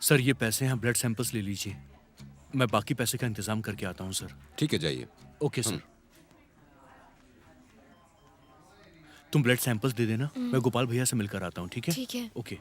सर ये पैसे हैं, ब्लड सैंपल्स ले लीजिए। मैं बाकी पैसे का इंतजाम करके आता हूँ सर। ठीक है, जाइए। Okay sir. तुम ब्लड सैंपल्स दे देना, मैं गोपाल भैया से मिलकर आता हूँ। ठीक है? ठीक है। ओके।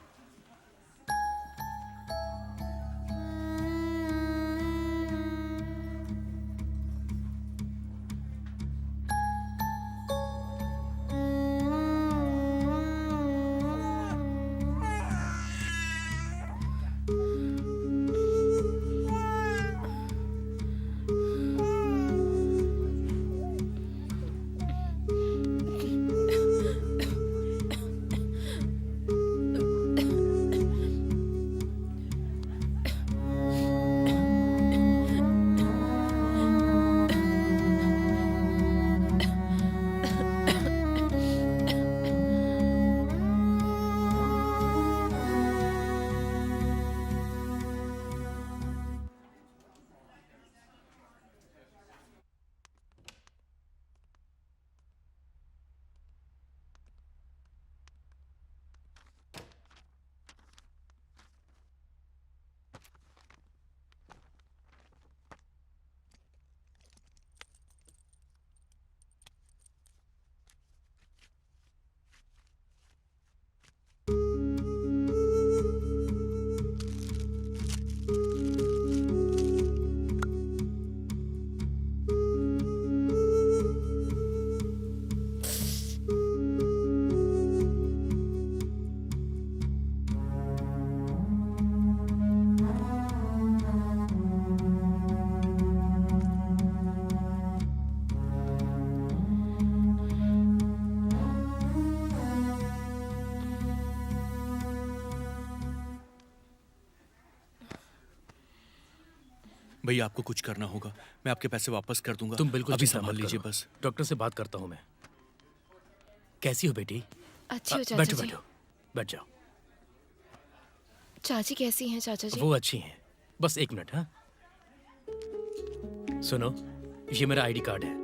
भैया आपको कुछ करना होगा, मैं आपके पैसे वापस कर दूंगा। तुम बिल्कुल अभी चिंता संभाल मत लीजिए करो। बस। डॉक्टर से बात करता हूँ मैं। कैसी हो बेटी? अच्छी हो चाचा बैठो जी। बैठो, बैठ जाओ। चाची कैसी हैं चाचा जी? वो अच्छी हैं। बस 1 मिनट। हाँ सुनो, ये मेरा आईडी कार्ड है,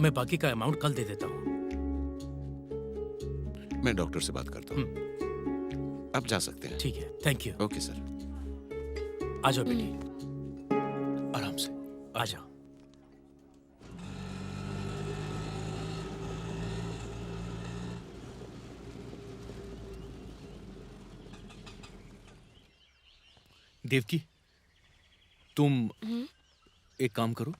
मैं बाकी का अमाउंट कल दे देता हूँ। मैं डॉक्टर से बात करता हूँ। आप जा सकते हैं। ठीक है, थैंक यू। Okay sir. आ जाओ बेटी, आराम से आ जाओ। देवकी, तुम एक काम करो,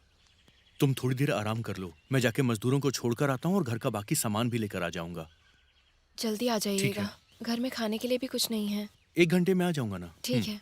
तुम थोड़ी देर आराम कर लो, मैं जाके मजदूरों को छोड़कर आता हूँ और घर का बाकी सामान भी लेकर आ जाऊंगा। जल्दी आ जाइएगा, घर में खाने के लिए भी कुछ नहीं है। 1 घंटे में आ जाऊंगा ना। ठीक है।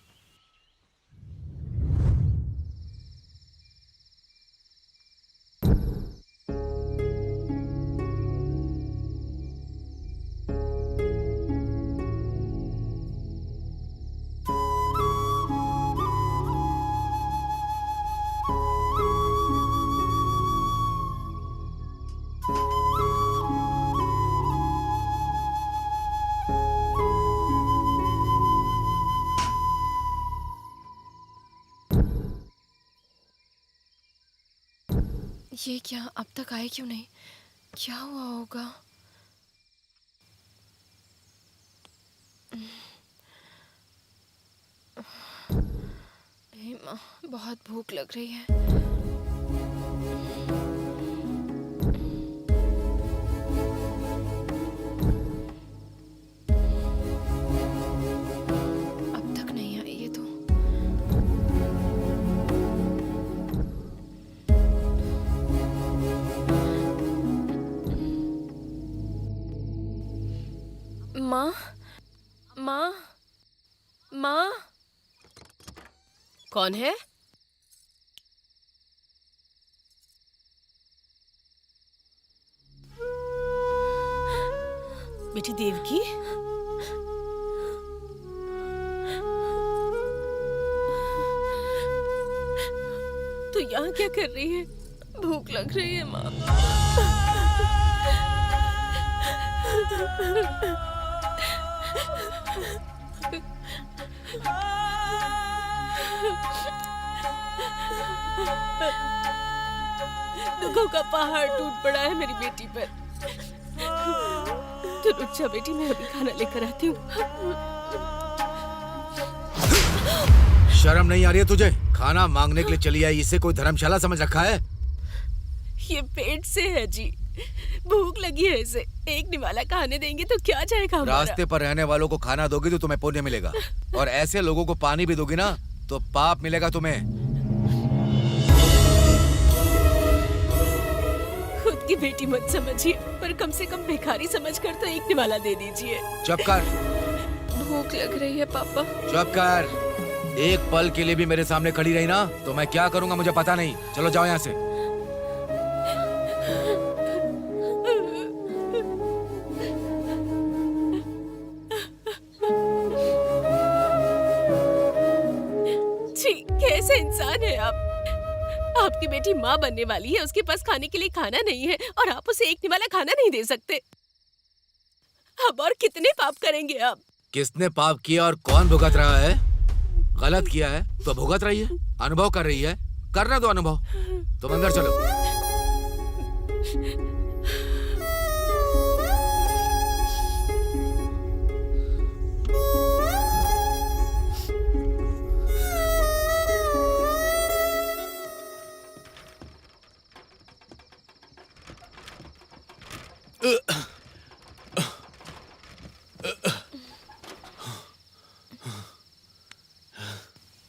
ये क्या, अब तक आए क्यों नहीं? क्या हुआ होगा? हे माँ, बहुत भूख लग रही है। अब तक नहीं आई ये तो। माँ, माँ, माँ। कौन है? बेटी देवकी, तू यहाँ क्या कर रही है? भूख लग रही है माँ। दुखों का पहाड़ टूट पड़ा है मेरी बेटी पर। तू रुक जा बेटी, मैं अभी खाना लेकर आती हूँ। शर्म नहीं आ रही है तुझे? खाना मांगने के लिए चली आई, इसे कोई धर्मशाला समझ रखा है? ये पेट से है जी, भूख लगी है इसे। एक निवाला खाने देंगे तो क्या जाएगा हमारा? रास्ते पर रहने वालों को खाना दोगी तो तुम्हें पुण्य मिलेगा, और ऐसे लोगों को पानी भी दोगी ना तो पाप मिलेगा तुम्हें। खुद की बेटी मत समझिए, पर कम से कम भिखारी समझकर तो एक निवाला दे दीजिए। चुप कर। भूख लग रही है पापा। चुप कर। एक पल के लिए भी मेरे सामने खड़ी रही ना तो मैं क्या करूंगा मुझे पता नहीं। चलो जाओ यहाँ से। छी, कैसे इंसान है आप? आपकी बेटी माँ बनने वाली है, उसके पास खाने के लिए खाना नहीं है और आप उसे एक निवाला खाना नहीं दे सकते। अब और कितने पाप करेंगे आप? किसने पाप किया और कौन भुगत रहा है? गलत किया है तो भुगत रही है, अनुभव कर रही है, करने दो अनुभव। तुम अंदर चलो।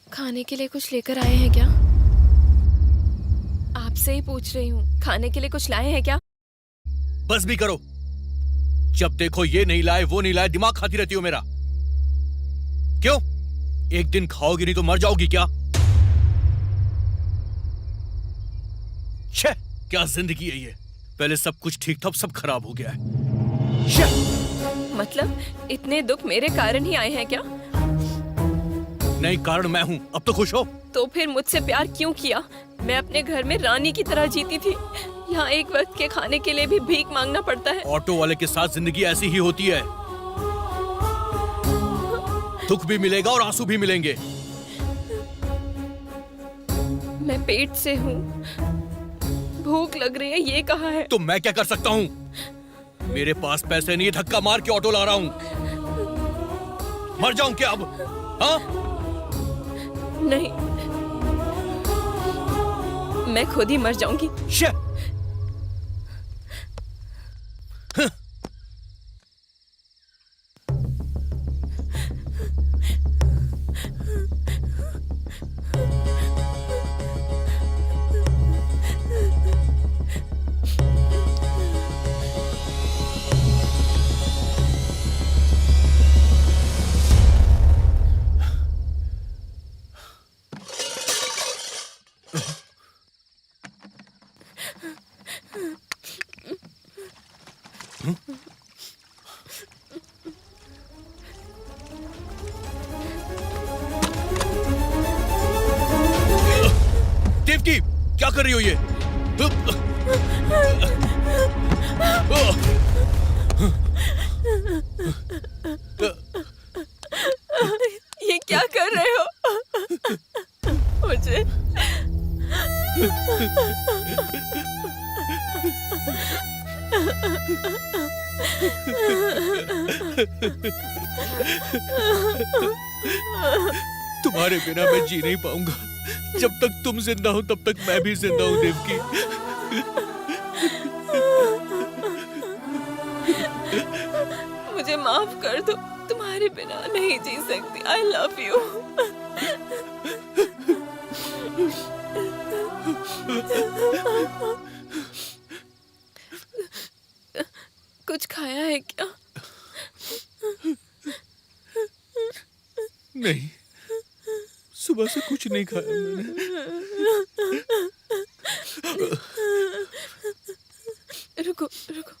खाने के लिए कुछ लेकर आए हैं क्या? आपसे ही पूछ रही हूँ, खाने के लिए कुछ लाए हैं क्या? बस भी करो, जब देखो ये नहीं लाए वो नहीं लाए, दिमाग खाती रहती हो मेरा। क्यों? एक दिन खाओगी नहीं तो मर जाओगी क्या? छे, क्या जिंदगी है ये। पहले सब कुछ ठीक था, अब सब खराब हो गया है। छे! मतलब इतने दुख मेरे कारण ही आए हैं क्या? नहीं, कारण मैं हूँ। अब तो खुश हो? तो फिर मुझसे प्यार क्यों किया? मैं अपने घर में रानी की तरह जीती थी। यहाँ एक वक्त के खाने के लिए भी भीख मांगना पड़ता है। ऑटो वाले के साथ जिंदगी ऐसी ही होती है। दुख भी मिलेगा और आंसू भी मिलेंगे। मैं पेट से हूँ, भूख लग रही है, ये कहा है। तो मैं क्या कर सकता हूँ? मेरे पास पैसे नहीं, धक्का मार के ऑटो ला रहा हूँ। मर जाऊं क्या अब? हाँ? नहीं, मैं खुद ही मर जाऊंगी। देवकी, क्या कर रही हो ये? ये क्या कर रहे हो? मुझे तुम्हारे बिना मैं जी नहीं पाऊंगा। जब तक तुम जिंदा हो तब तक मैं भी जिंदा हूँ देवकी। मुझे माफ कर दो, तुम्हारे बिना नहीं जी सकती। I love you. कुछ खाया है क्या? नहीं, सुबह से कुछ नहीं खाया मैंने। रुको रुको।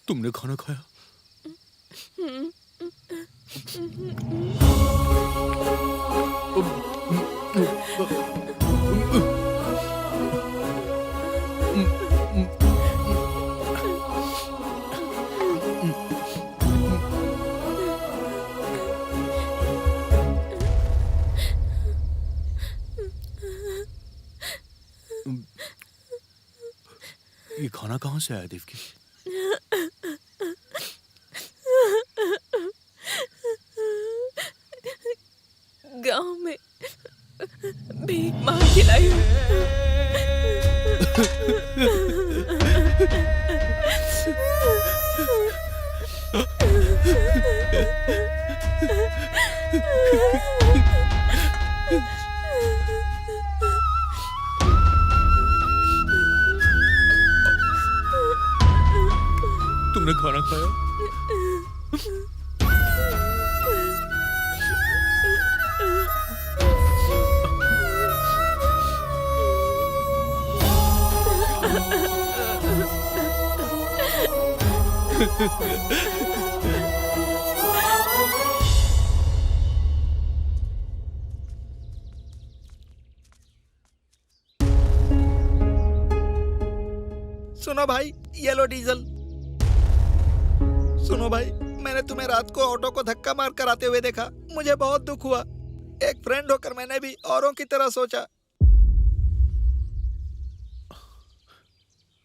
तुमने खाना खाया? ये खाना कहाँ से आया देवकी? गांव में भीख मांग के लाई हूँ। तुमने खाना खाया? सुनो भाई, ये लो डीजल। सुनो भाई, मैंने तुम्हें रात को ऑटो को धक्का मार कर आते हुए देखा। मुझे बहुत दुख हुआ। एक फ्रेंड होकर मैंने भी औरों की तरह सोचा।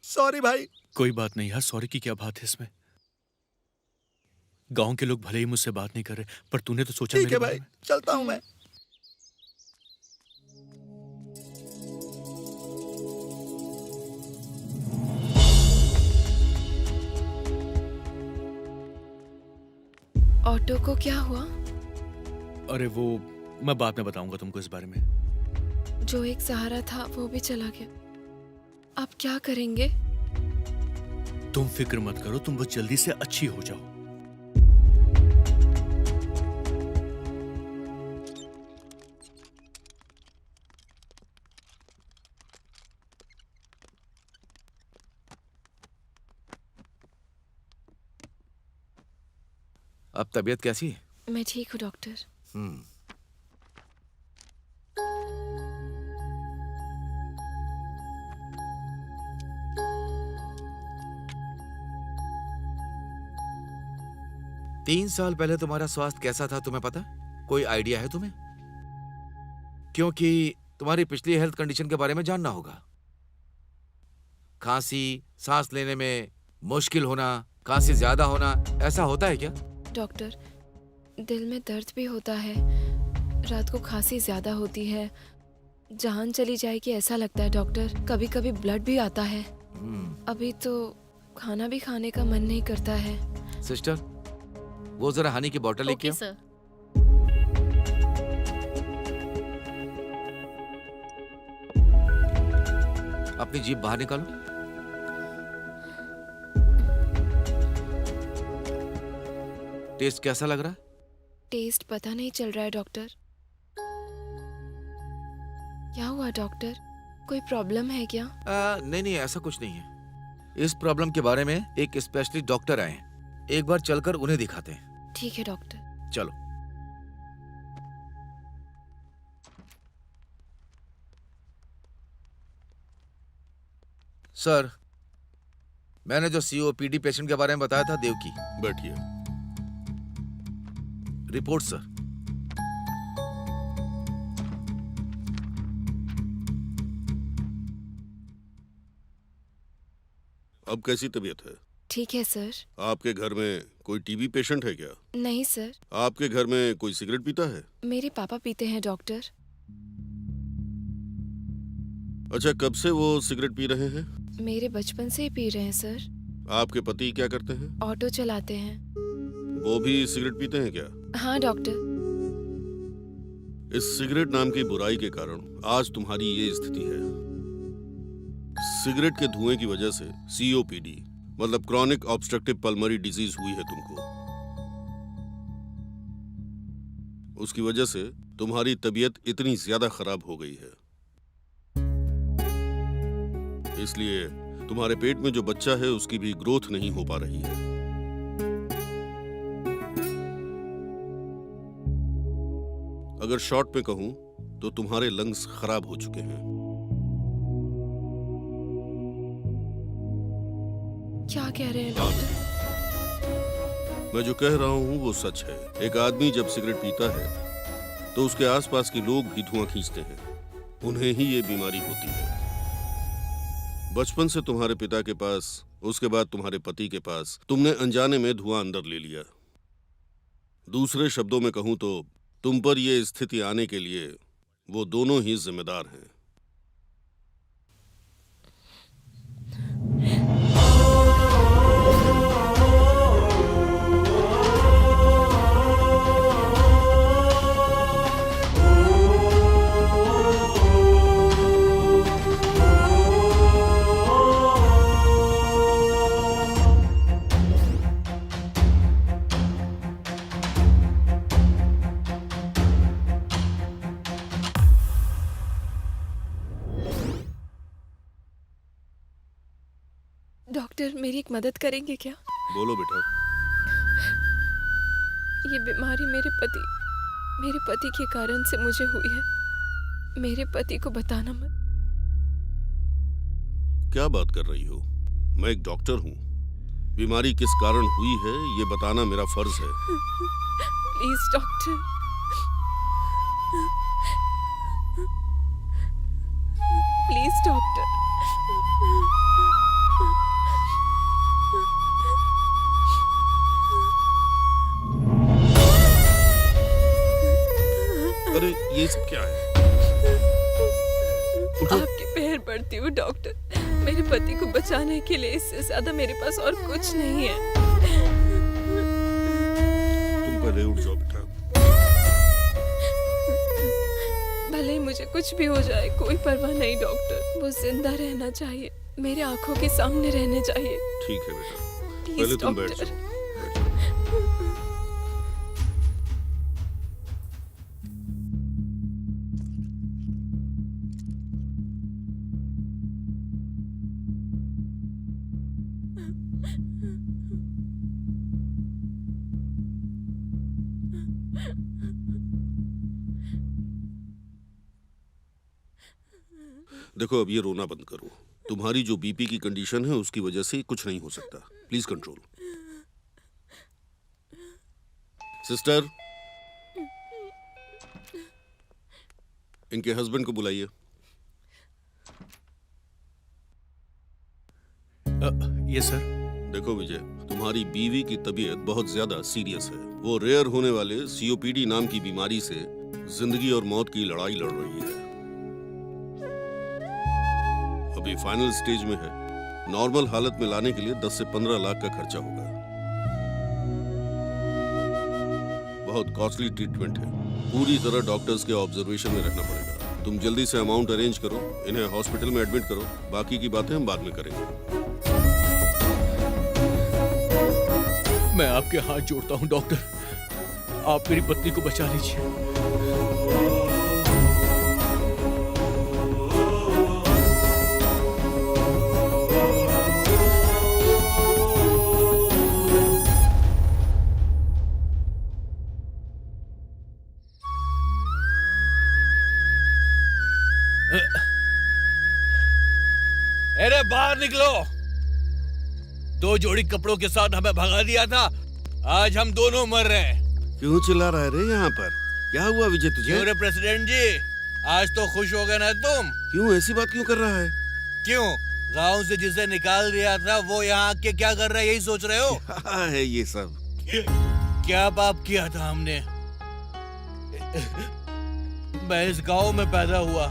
सॉरी भाई। कोई बात नहीं यार, सॉरी की क्या बात है इसमें? गांव के लोग भले ही मुझसे बात नहीं कर रहे, पर तूने तो सोचा। ठीक है भाई, चलता हूँ मैं। ऑटो को क्या हुआ? अरे वो मैं बाद में बताऊंगा तुमको इस बारे में। जो एक सहारा था वो भी चला गया। अब क्या करेंगे? तुम फिक्र मत करो, तुम बस जल्दी से अच्छी हो जाओ। अब तबीयत कैसी है? मैं ठीक हूँ डॉक्टर। 3 साल पहले तुम्हारा स्वास्थ्य कैसा था तुम्हें पता? कोई आइडिया है तुम्हें? क्योंकि तुम्हारी पिछली हेल्थ कंडीशन के बारे में जानना होगा। खांसी, सांस लेने में मुश्किल होना, खांसी ज्यादा होना, ऐसा होता है क्या? डॉक्टर, दिल में दर्द भी होता है, रात को खांसी ज्यादा होती है, जान चली जाएगी ऐसा लगता है डॉक्टर। कभी कभी ब्लड भी आता है। अभी तो खाना भी खाने का मन नहीं करता है। सिस्टर, वो जरा हनी की बोतल लेके आओ। सर। अपनी जीभ बाहर निकालो। टेस्ट कैसा लग रहा है? टेस्ट पता नहीं चल रहा है डॉक्टर। क्या हुआ डॉक्टर? कोई प्रॉब्लम है क्या? नहीं, ऐसा कुछ नहीं है। इस प्रॉब्लम के बारे में एक स्पेशलिस्ट डॉक्टर आए हैं, एक बार चलकर उन्हें दिखाते हैं। ठीक है डॉक्टर। चलो। सर, मैंने जो COPD पेशेंट के बारे में बताया था, देवकी। बैठिए। Report sir. अब कैसी तबीयत है? ठीक है सर। आपके घर में कोई टीबी पेशेंट है क्या? नहीं सर। आपके घर में कोई सिगरेट पीता है? मेरे पापा पीते हैं डॉक्टर। अच्छा, कब से वो सिगरेट पी रहे हैं? मेरे बचपन से ही पी रहे हैं सर। आपके पति क्या करते हैं? ऑटो चलाते हैं। वो भी सिगरेट पीते हैं क्या? हाँ डॉक्टर। इस सिगरेट नाम की बुराई के कारण आज तुम्हारी ये स्थिति है। सिगरेट के धुएं की वजह से COPD मतलब क्रॉनिक ऑब्स्ट्रक्टिव पल्मोनरी डिजीज हुई है तुमको। उसकी वजह से तुम्हारी तबीयत इतनी ज्यादा खराब हो गई है, इसलिए तुम्हारे पेट में जो बच्चा है उसकी भी ग्रोथ नहीं हो पा रही है। अगर शॉर्ट में कहूं तो तुम्हारे लंग्स खराब हो चुके हैं। क्या कह रहे हैं डॉक्टर? मैं जो कह रहा हूं वो सच है। एक आदमी जब सिगरेट पीता है तो उसके आसपास के लोग भी धुआं खींचते हैं, उन्हें ही ये बीमारी होती है। बचपन से तुम्हारे पिता के पास, उसके बाद तुम्हारे पति के पास, तुमने अनजाने में धुआं अंदर ले लिया। दूसरे शब्दों में कहूं तो तुम पर यह स्थिति आने के लिए वो दोनों ही जिम्मेदार हैं। डॉक्टर, मेरी एक मदद करेंगे क्या? बोलो बेटा। ये बीमारी मेरे पति के कारण से मुझे हुई है। मेरे पति को बताना मत। क्या बात कर रही हो? मैं एक डॉक्टर हूँ। बीमारी किस कारण हुई है ये बताना मेरा फर्ज है। Please doctor, please doctor. अरे ये सब क्या है? आपके पैर पड़ती हूँ डॉक्टर। मेरे पति को बचाने के लिए इससे ज्यादा मेरे पास और कुछ नहीं है। तुम पहले उठ जाओ बेटा। भले ही मुझे कुछ भी हो जाए, कोई परवाह नहीं डॉक्टर। वो जिंदा रहना चाहिए, मेरे आंखों के सामने रहने चाहिए। ठीक है बेटा, प्लीज पहले तुम बैठ डॉक्टर। जाओ। देखो अब ये रोना बंद करो। तुम्हारी जो बीपी की कंडीशन है उसकी वजह से कुछ नहीं हो सकता। Please control. सिस्टर, इनके हस्बैंड को बुलाइए। ये सर। देखो विजय, तुम्हारी बीवी की तबीयत बहुत ज्यादा सीरियस है। वो रेयर होने वाले सीओपीडी नाम की बीमारी से जिंदगी और मौत की लड़ाई लड़ रही है। अभी फाइनल स्टेज में है। नॉर्मल हालत में लाने के लिए 10 से 15 लाख का खर्चा होगा। बहुत कॉस्टली ट्रीटमेंट है। पूरी तरह डॉक्टर्स के ऑब्जर्वेशन में रखना पड़ेगा। तुम जल्दी से अमाउंट अरेंज करो, इन्हें हॉस्पिटल में एडमिट करो। बाकी की बातें हम बाद में करेंगे। मैं आपके हाथ जोड़ता हूँ डॉक्टर, आप मेरी पत्नी को बचा लीजिए। अरे बाहर निकलो। 2 जोड़ी कपड़ों के साथ हमें भगा दिया था, आज हम दोनों मर रहे हैं। क्यों चिल्ला रहा है रे यहाँ पर? क्या हुआ विजय तुझे? क्यों रे प्रेसिडेंट जी, आज तो खुश हो गए ना तुम? क्यों ऐसी बात क्यों कर रहा है? क्यों, गांव से जिसे निकाल दिया था वो यहाँ आके क्या कर रहा है, यही सोच रहे हो? क्या है ये सब? क्या पाप किया था हमने? मैं इस गांव में पैदा हुआ,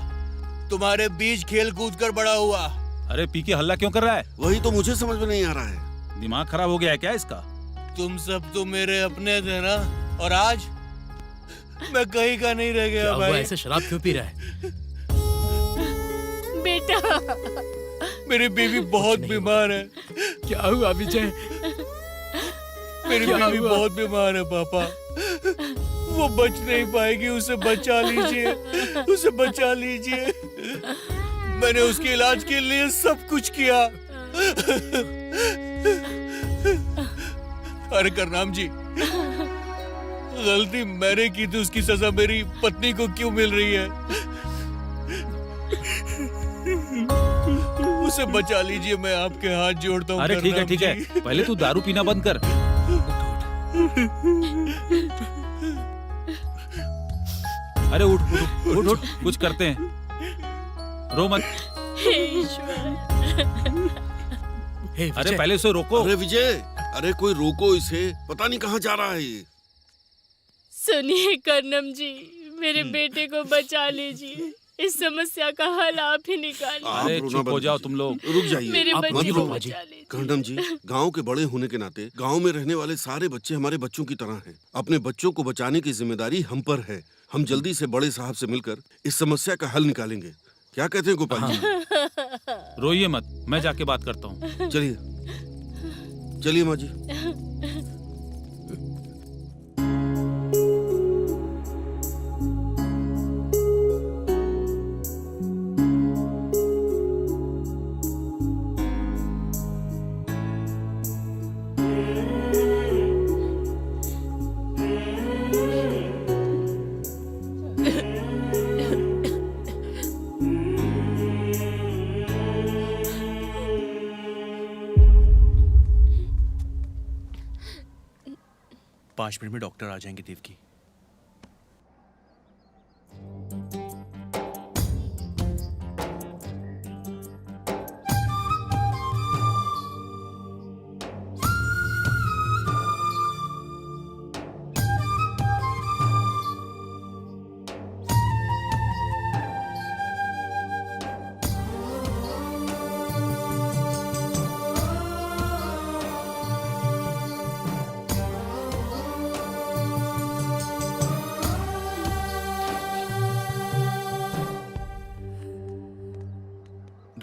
तुम्हारे बीच खेल कूद कर बड़ा हुआ। अरे पी के हल्ला क्यों कर रहा है? वही तो मुझे समझ में नहीं आ रहा है। दिमाग खराब हो गया है क्या इसका? तुम सब तो मेरे अपने थे ना, और आज मैं कहीं का नहीं रह गया भाई। वो ऐसे शराब क्यों पी रहा है? बेटा, मेरी बीवी बहुत बीमार है। क्या हुआ विजय? मेरी बीवी बहुत बीमार है पापा, वो बच नहीं पाएगी। उसे बचा लीजिए, उसे बचा लीजिए। मैंने उसके इलाज के लिए सब कुछ किया। अरे करनाम जी, गलती मैंने की थी, उसकी सजा मेरी पत्नी को क्यों मिल रही है? उसे बचा लीजिए, मैं आपके हाथ जोड़ता हूँ। अरे ठीक है ठीक है, पहले तू दारू पीना बंद कर। अरे उठ उठ उठ उठ, कुछ करते हैं, रो मत। हे ईश्वर। अरे पहले उसे रोको। अरे विजय, अरे कोई रोको इसे, पता नहीं कहाँ जा रहा है ये। सुनिए करनम जी, मेरे बेटे को बचा लीजिए। इस समस्या का हल आप ही निकालिए। अरे चुप हो जाओ तुम लोग। रुक जाइए। मेरे आप बच्चे मत को रो। बचा लीजिए। कर्णम जी, गांव के बड़े होने के नाते गांव में रहने वाले सारे बच्चे हमारे बच्चों की तरह हैं। अपने बच्चों को बचाने की जिम्मेदारी हम पर है। हम जल्दी से बड़े साहब से मिलकर इस समस्या का हल निकालेंगे। क्या कहते हैं गोपाल जी? रोइए मत, मैं जाके बात करता हूँ। चलिए चलिए माँ जी। पाँच मिनट में डॉक्टर आ जाएंगे देवकी।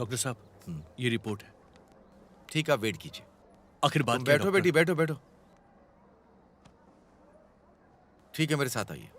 डॉक्टर साहब ये रिपोर्ट है। ठीक है, आप वेट कीजिए। आखिर बात तुम क्या है, बैठो डॉक्टर? बेटी, बैठो बैठो। ठीक है, मेरे साथ आइए।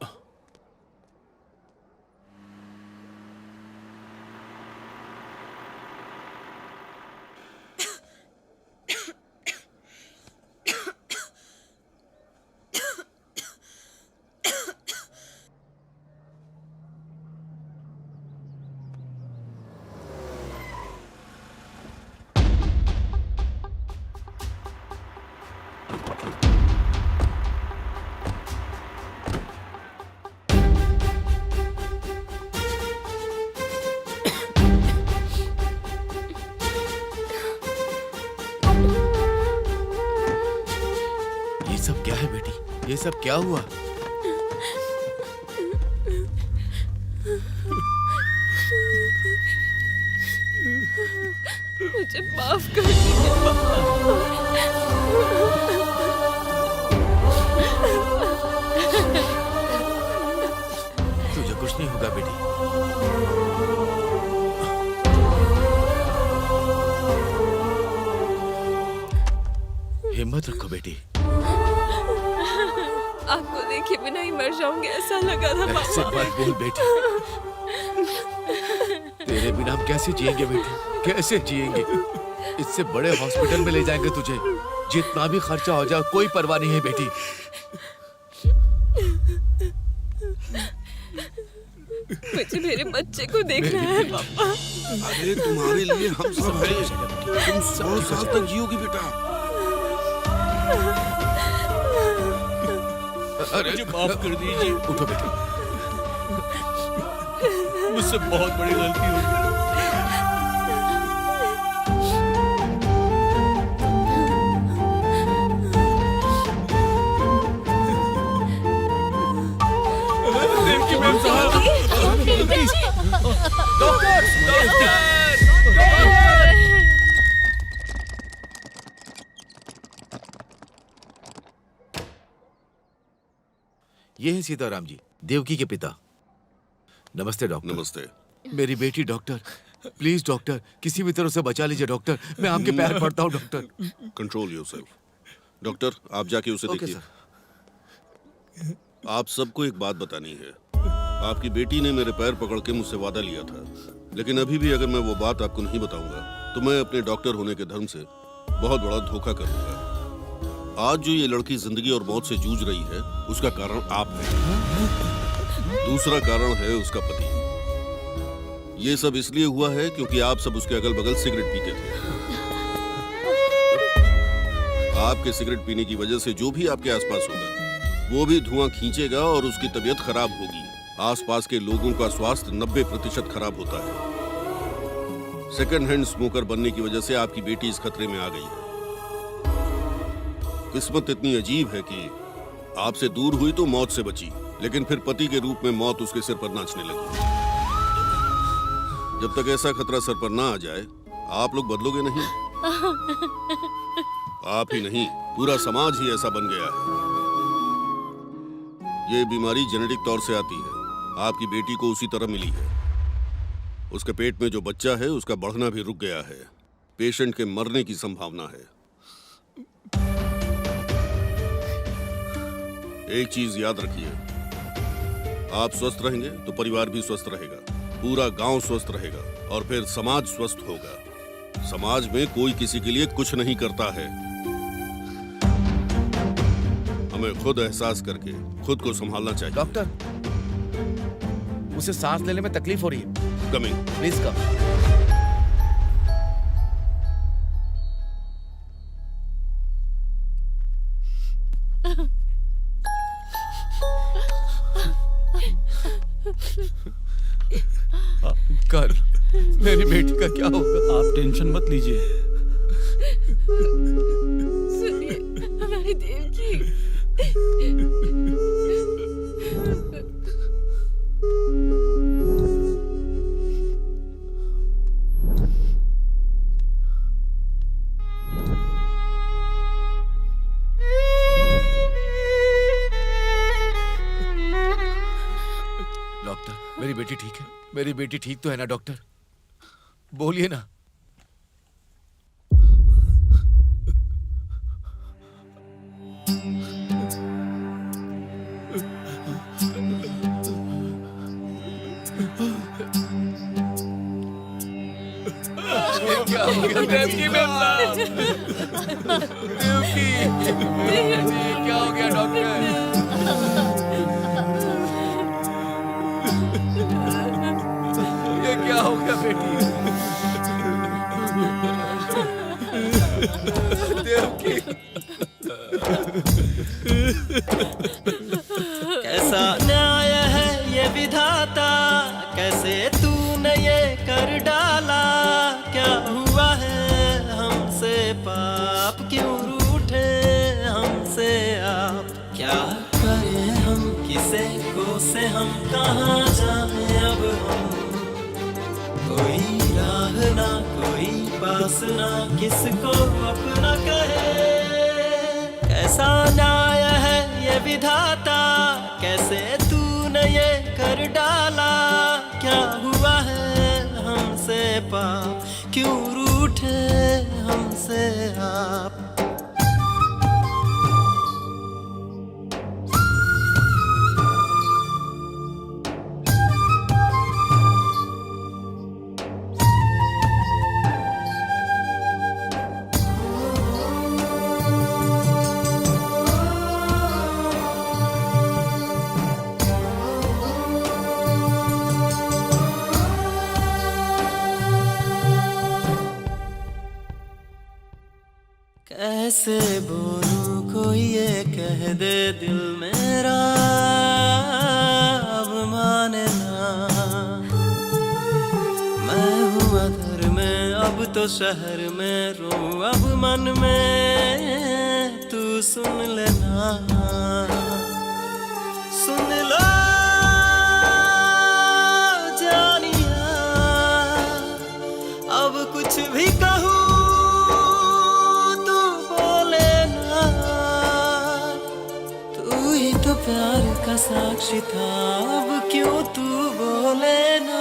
ये सब क्या है बेटी? ये सब क्या हुआ? मुझे माफ कर दीजिए तुझे कुछ नहीं होगा बेटी। हिम्मत रखो बेटी। आपको देखे बिना ही मर जाऊंगी ऐसा लगा था ऐसे पापा। मत बोल बेटी। तेरे बिना हम कैसे जिएंगे बेटी? कैसे जिएंगे? इससे बड़े हॉस्पिटल में ले जाएंगे तुझे। जितना भी खर्चा हो जाए कोई परवाह नहीं है बेटी। मुझे मेरे बच्चे को देखना है पापा। अरे तुम्हारे लिए हम सब हैं। तुम 100 साल तक जियोगी बेटा। अरे मुझे माफ कर दीजिए। उठो बेटी। मुझसे बहुत बड़ी गलती हो गई। ये है सीताराम जी, देवकी के पिता। नमस्ते डॉक्टर। नमस्ते। मेरी बेटी डॉक्टर, प्लीज डॉक्टर, किसी भी तरह से बचा लीजिए डॉक्टर। मैं आपके पैर पड़ता हूँ डॉक्टर। Control yourself. डॉक्टर, आप जाके उसे ओके देखिए। आप सबको एक बात बतानी है। आपकी बेटी ने मेरे पैर पकड़ के मुझसे वादा लिया था, लेकिन अभी भी अगर मैं वो बात आपको नहीं बताऊंगा तो मैं अपने डॉक्टर होने के धर्म से बहुत बड़ा धोखा करूंगा। आज जो ये लड़की जिंदगी और मौत से जूझ रही है उसका कारण आप हैं। दूसरा कारण है उसका पति। ये सब इसलिए हुआ है क्योंकि आप सब उसके अगल बगल सिगरेट पीते थे। आपके सिगरेट पीने की वजह से जो भी आपके आसपास होगा वो भी धुआं खींचेगा और उसकी तबीयत खराब होगी। आसपास के लोगों का स्वास्थ्य 90% खराब होता है। सेकंड हैंड स्मोकर बनने की वजह से आपकी बेटी इस खतरे में आ गई है। किस्मत इतनी अजीब है कि आपसे दूर हुई तो मौत से बची, लेकिन फिर पति के रूप में मौत उसके सिर पर नाचने लगी। जब तक ऐसा खतरा सर पर ना आ जाए आप लोग बदलोगे नहीं। आप ही नहीं, पूरा समाज ही ऐसा बन गया है। ये बीमारी जेनेटिक तौर से आती है। आपकी बेटी को उसी तरह मिली है। उसके पेट में जो बच्चा है उसका बढ़ना भी रुक गया है। पेशेंट के मरने की संभावना है। एक चीज याद रखिए, आप स्वस्थ रहेंगे तो परिवार भी स्वस्थ रहेगा, पूरा गांव स्वस्थ रहेगा और फिर समाज स्वस्थ होगा। समाज में कोई किसी के लिए कुछ नहीं करता है। हमें खुद एहसास करके खुद को संभालना चाहिए। डॉक्टर, उसे सांस लेने में तकलीफ हो रही है। कमिंग। Please come. कर, मेरी बेटी का क्या होगा? आप टेंशन मत लीजिए। सुनिए हमारी देवकी। डॉक्टर, मेरी बेटी ठीक है? मेरी बेटी ठीक तो है ना डॉक्टर? बोलिए ना। देवकी मैम साहब, देवकी, क्या हो गया डॉक्टर? ये क्या हो गया बेटी? देवकी, कैसा न्याय है ये विधाता, कैसे तूने ये कर डाला, क्या हुआ है हमसे पाप, क्यों रूठे हमसे आप, क्या करें हम किसे को से हम कहाँ जाएं अब हम, कोई राह ना कोई पास ना किसको अपना कहे, कैसा न्याय है ये विधाता, कैसे तूने ये कर डाला, क्या हुआ है हमसे पाप, क्यों रूठे हमसे आप। कैसे बोलूं कोई ये कह दे दिल मेरा अब माने ना, मैं हूँ अधर में अब तो शहर में रो अब मन में, तू सुन लेना, सुन लो जानिया, अब कुछ भी कहूँ प्यार का साक्षी था, अब क्यों तू बोले ना।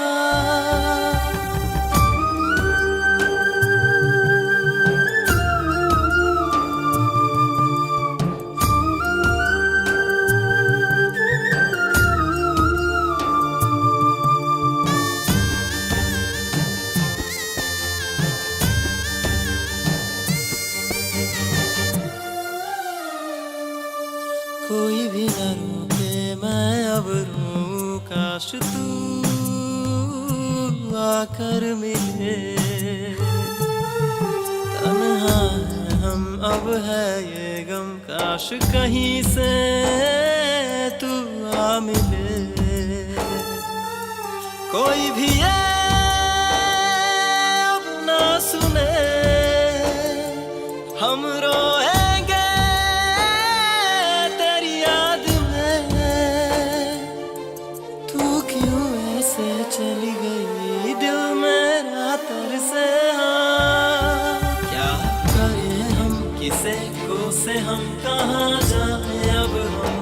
कोई भी न रोके मैं अब रो, काश तू आकर मिले, तन्हा है हम अब है ये गम, काश कहीं से तू आ मिले, कोई भी ये अब ना सुने, हम रोए चली गई दिल मेरा तरसे, हाँ क्या करें हम किसे को से हम कहाँ जाएं अब हम,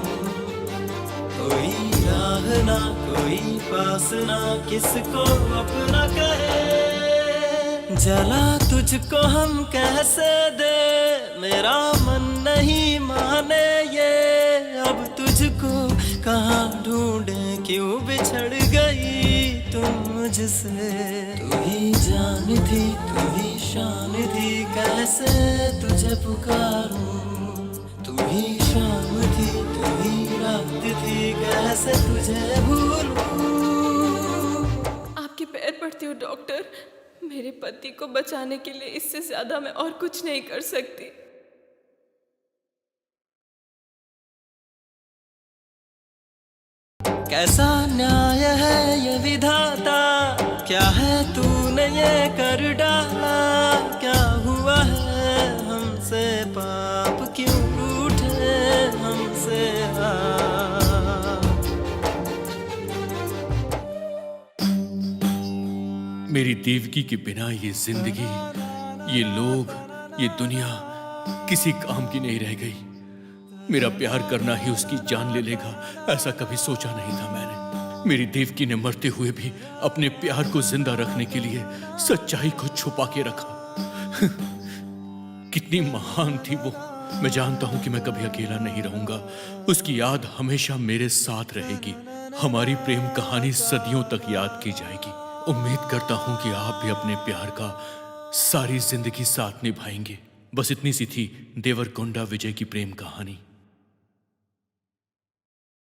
कोई राह ना कोई पास ना किसको अपना कहे, जला तुझको हम कैसे दे, मेरा मन नहीं माने ये, अब तुझको कहाँ ढूंढे, क्यों बिछड़ गई तुम मुझसे, तू ही जान थी तू ही शान थी, कैसे तुझे पुकारूं, तू ही शाम थी तू ही रात थी, कैसे तुझे भूलूं। आपके पैर पड़ती हूँ डॉक्टर, मेरे पति को बचाने के लिए इससे ज्यादा मैं और कुछ नहीं कर सकती। कैसा न्याय है ये विधाता, क्या है तूने ये कर डाला, क्या हुआ है हमसे पाप, क्यों रूठे हमसे आप। मेरी देवकी के बिना ये जिंदगी, ये लोग, ये दुनिया किसी काम की नहीं रह गई। मेरा प्यार करना ही उसकी जान ले लेगा, ऐसा कभी सोचा नहीं था मैंने। मेरी देवकी ने मरते हुए भी अपने प्यार को जिंदा रखने के लिए सच्चाई को छुपा के रखा। कितनी महान थी वो। मैं जानता हूं कि मैं कभी अकेला नहीं रहूंगा, उसकी याद हमेशा मेरे साथ रहेगी। हमारी प्रेम कहानी सदियों तक याद की जाएगी। उम्मीद करता हूं कि आप भी अपने प्यार का सारी जिंदगी साथ निभाएंगे। बस इतनी सी थी देवरकोंडा विजय की प्रेम कहानी।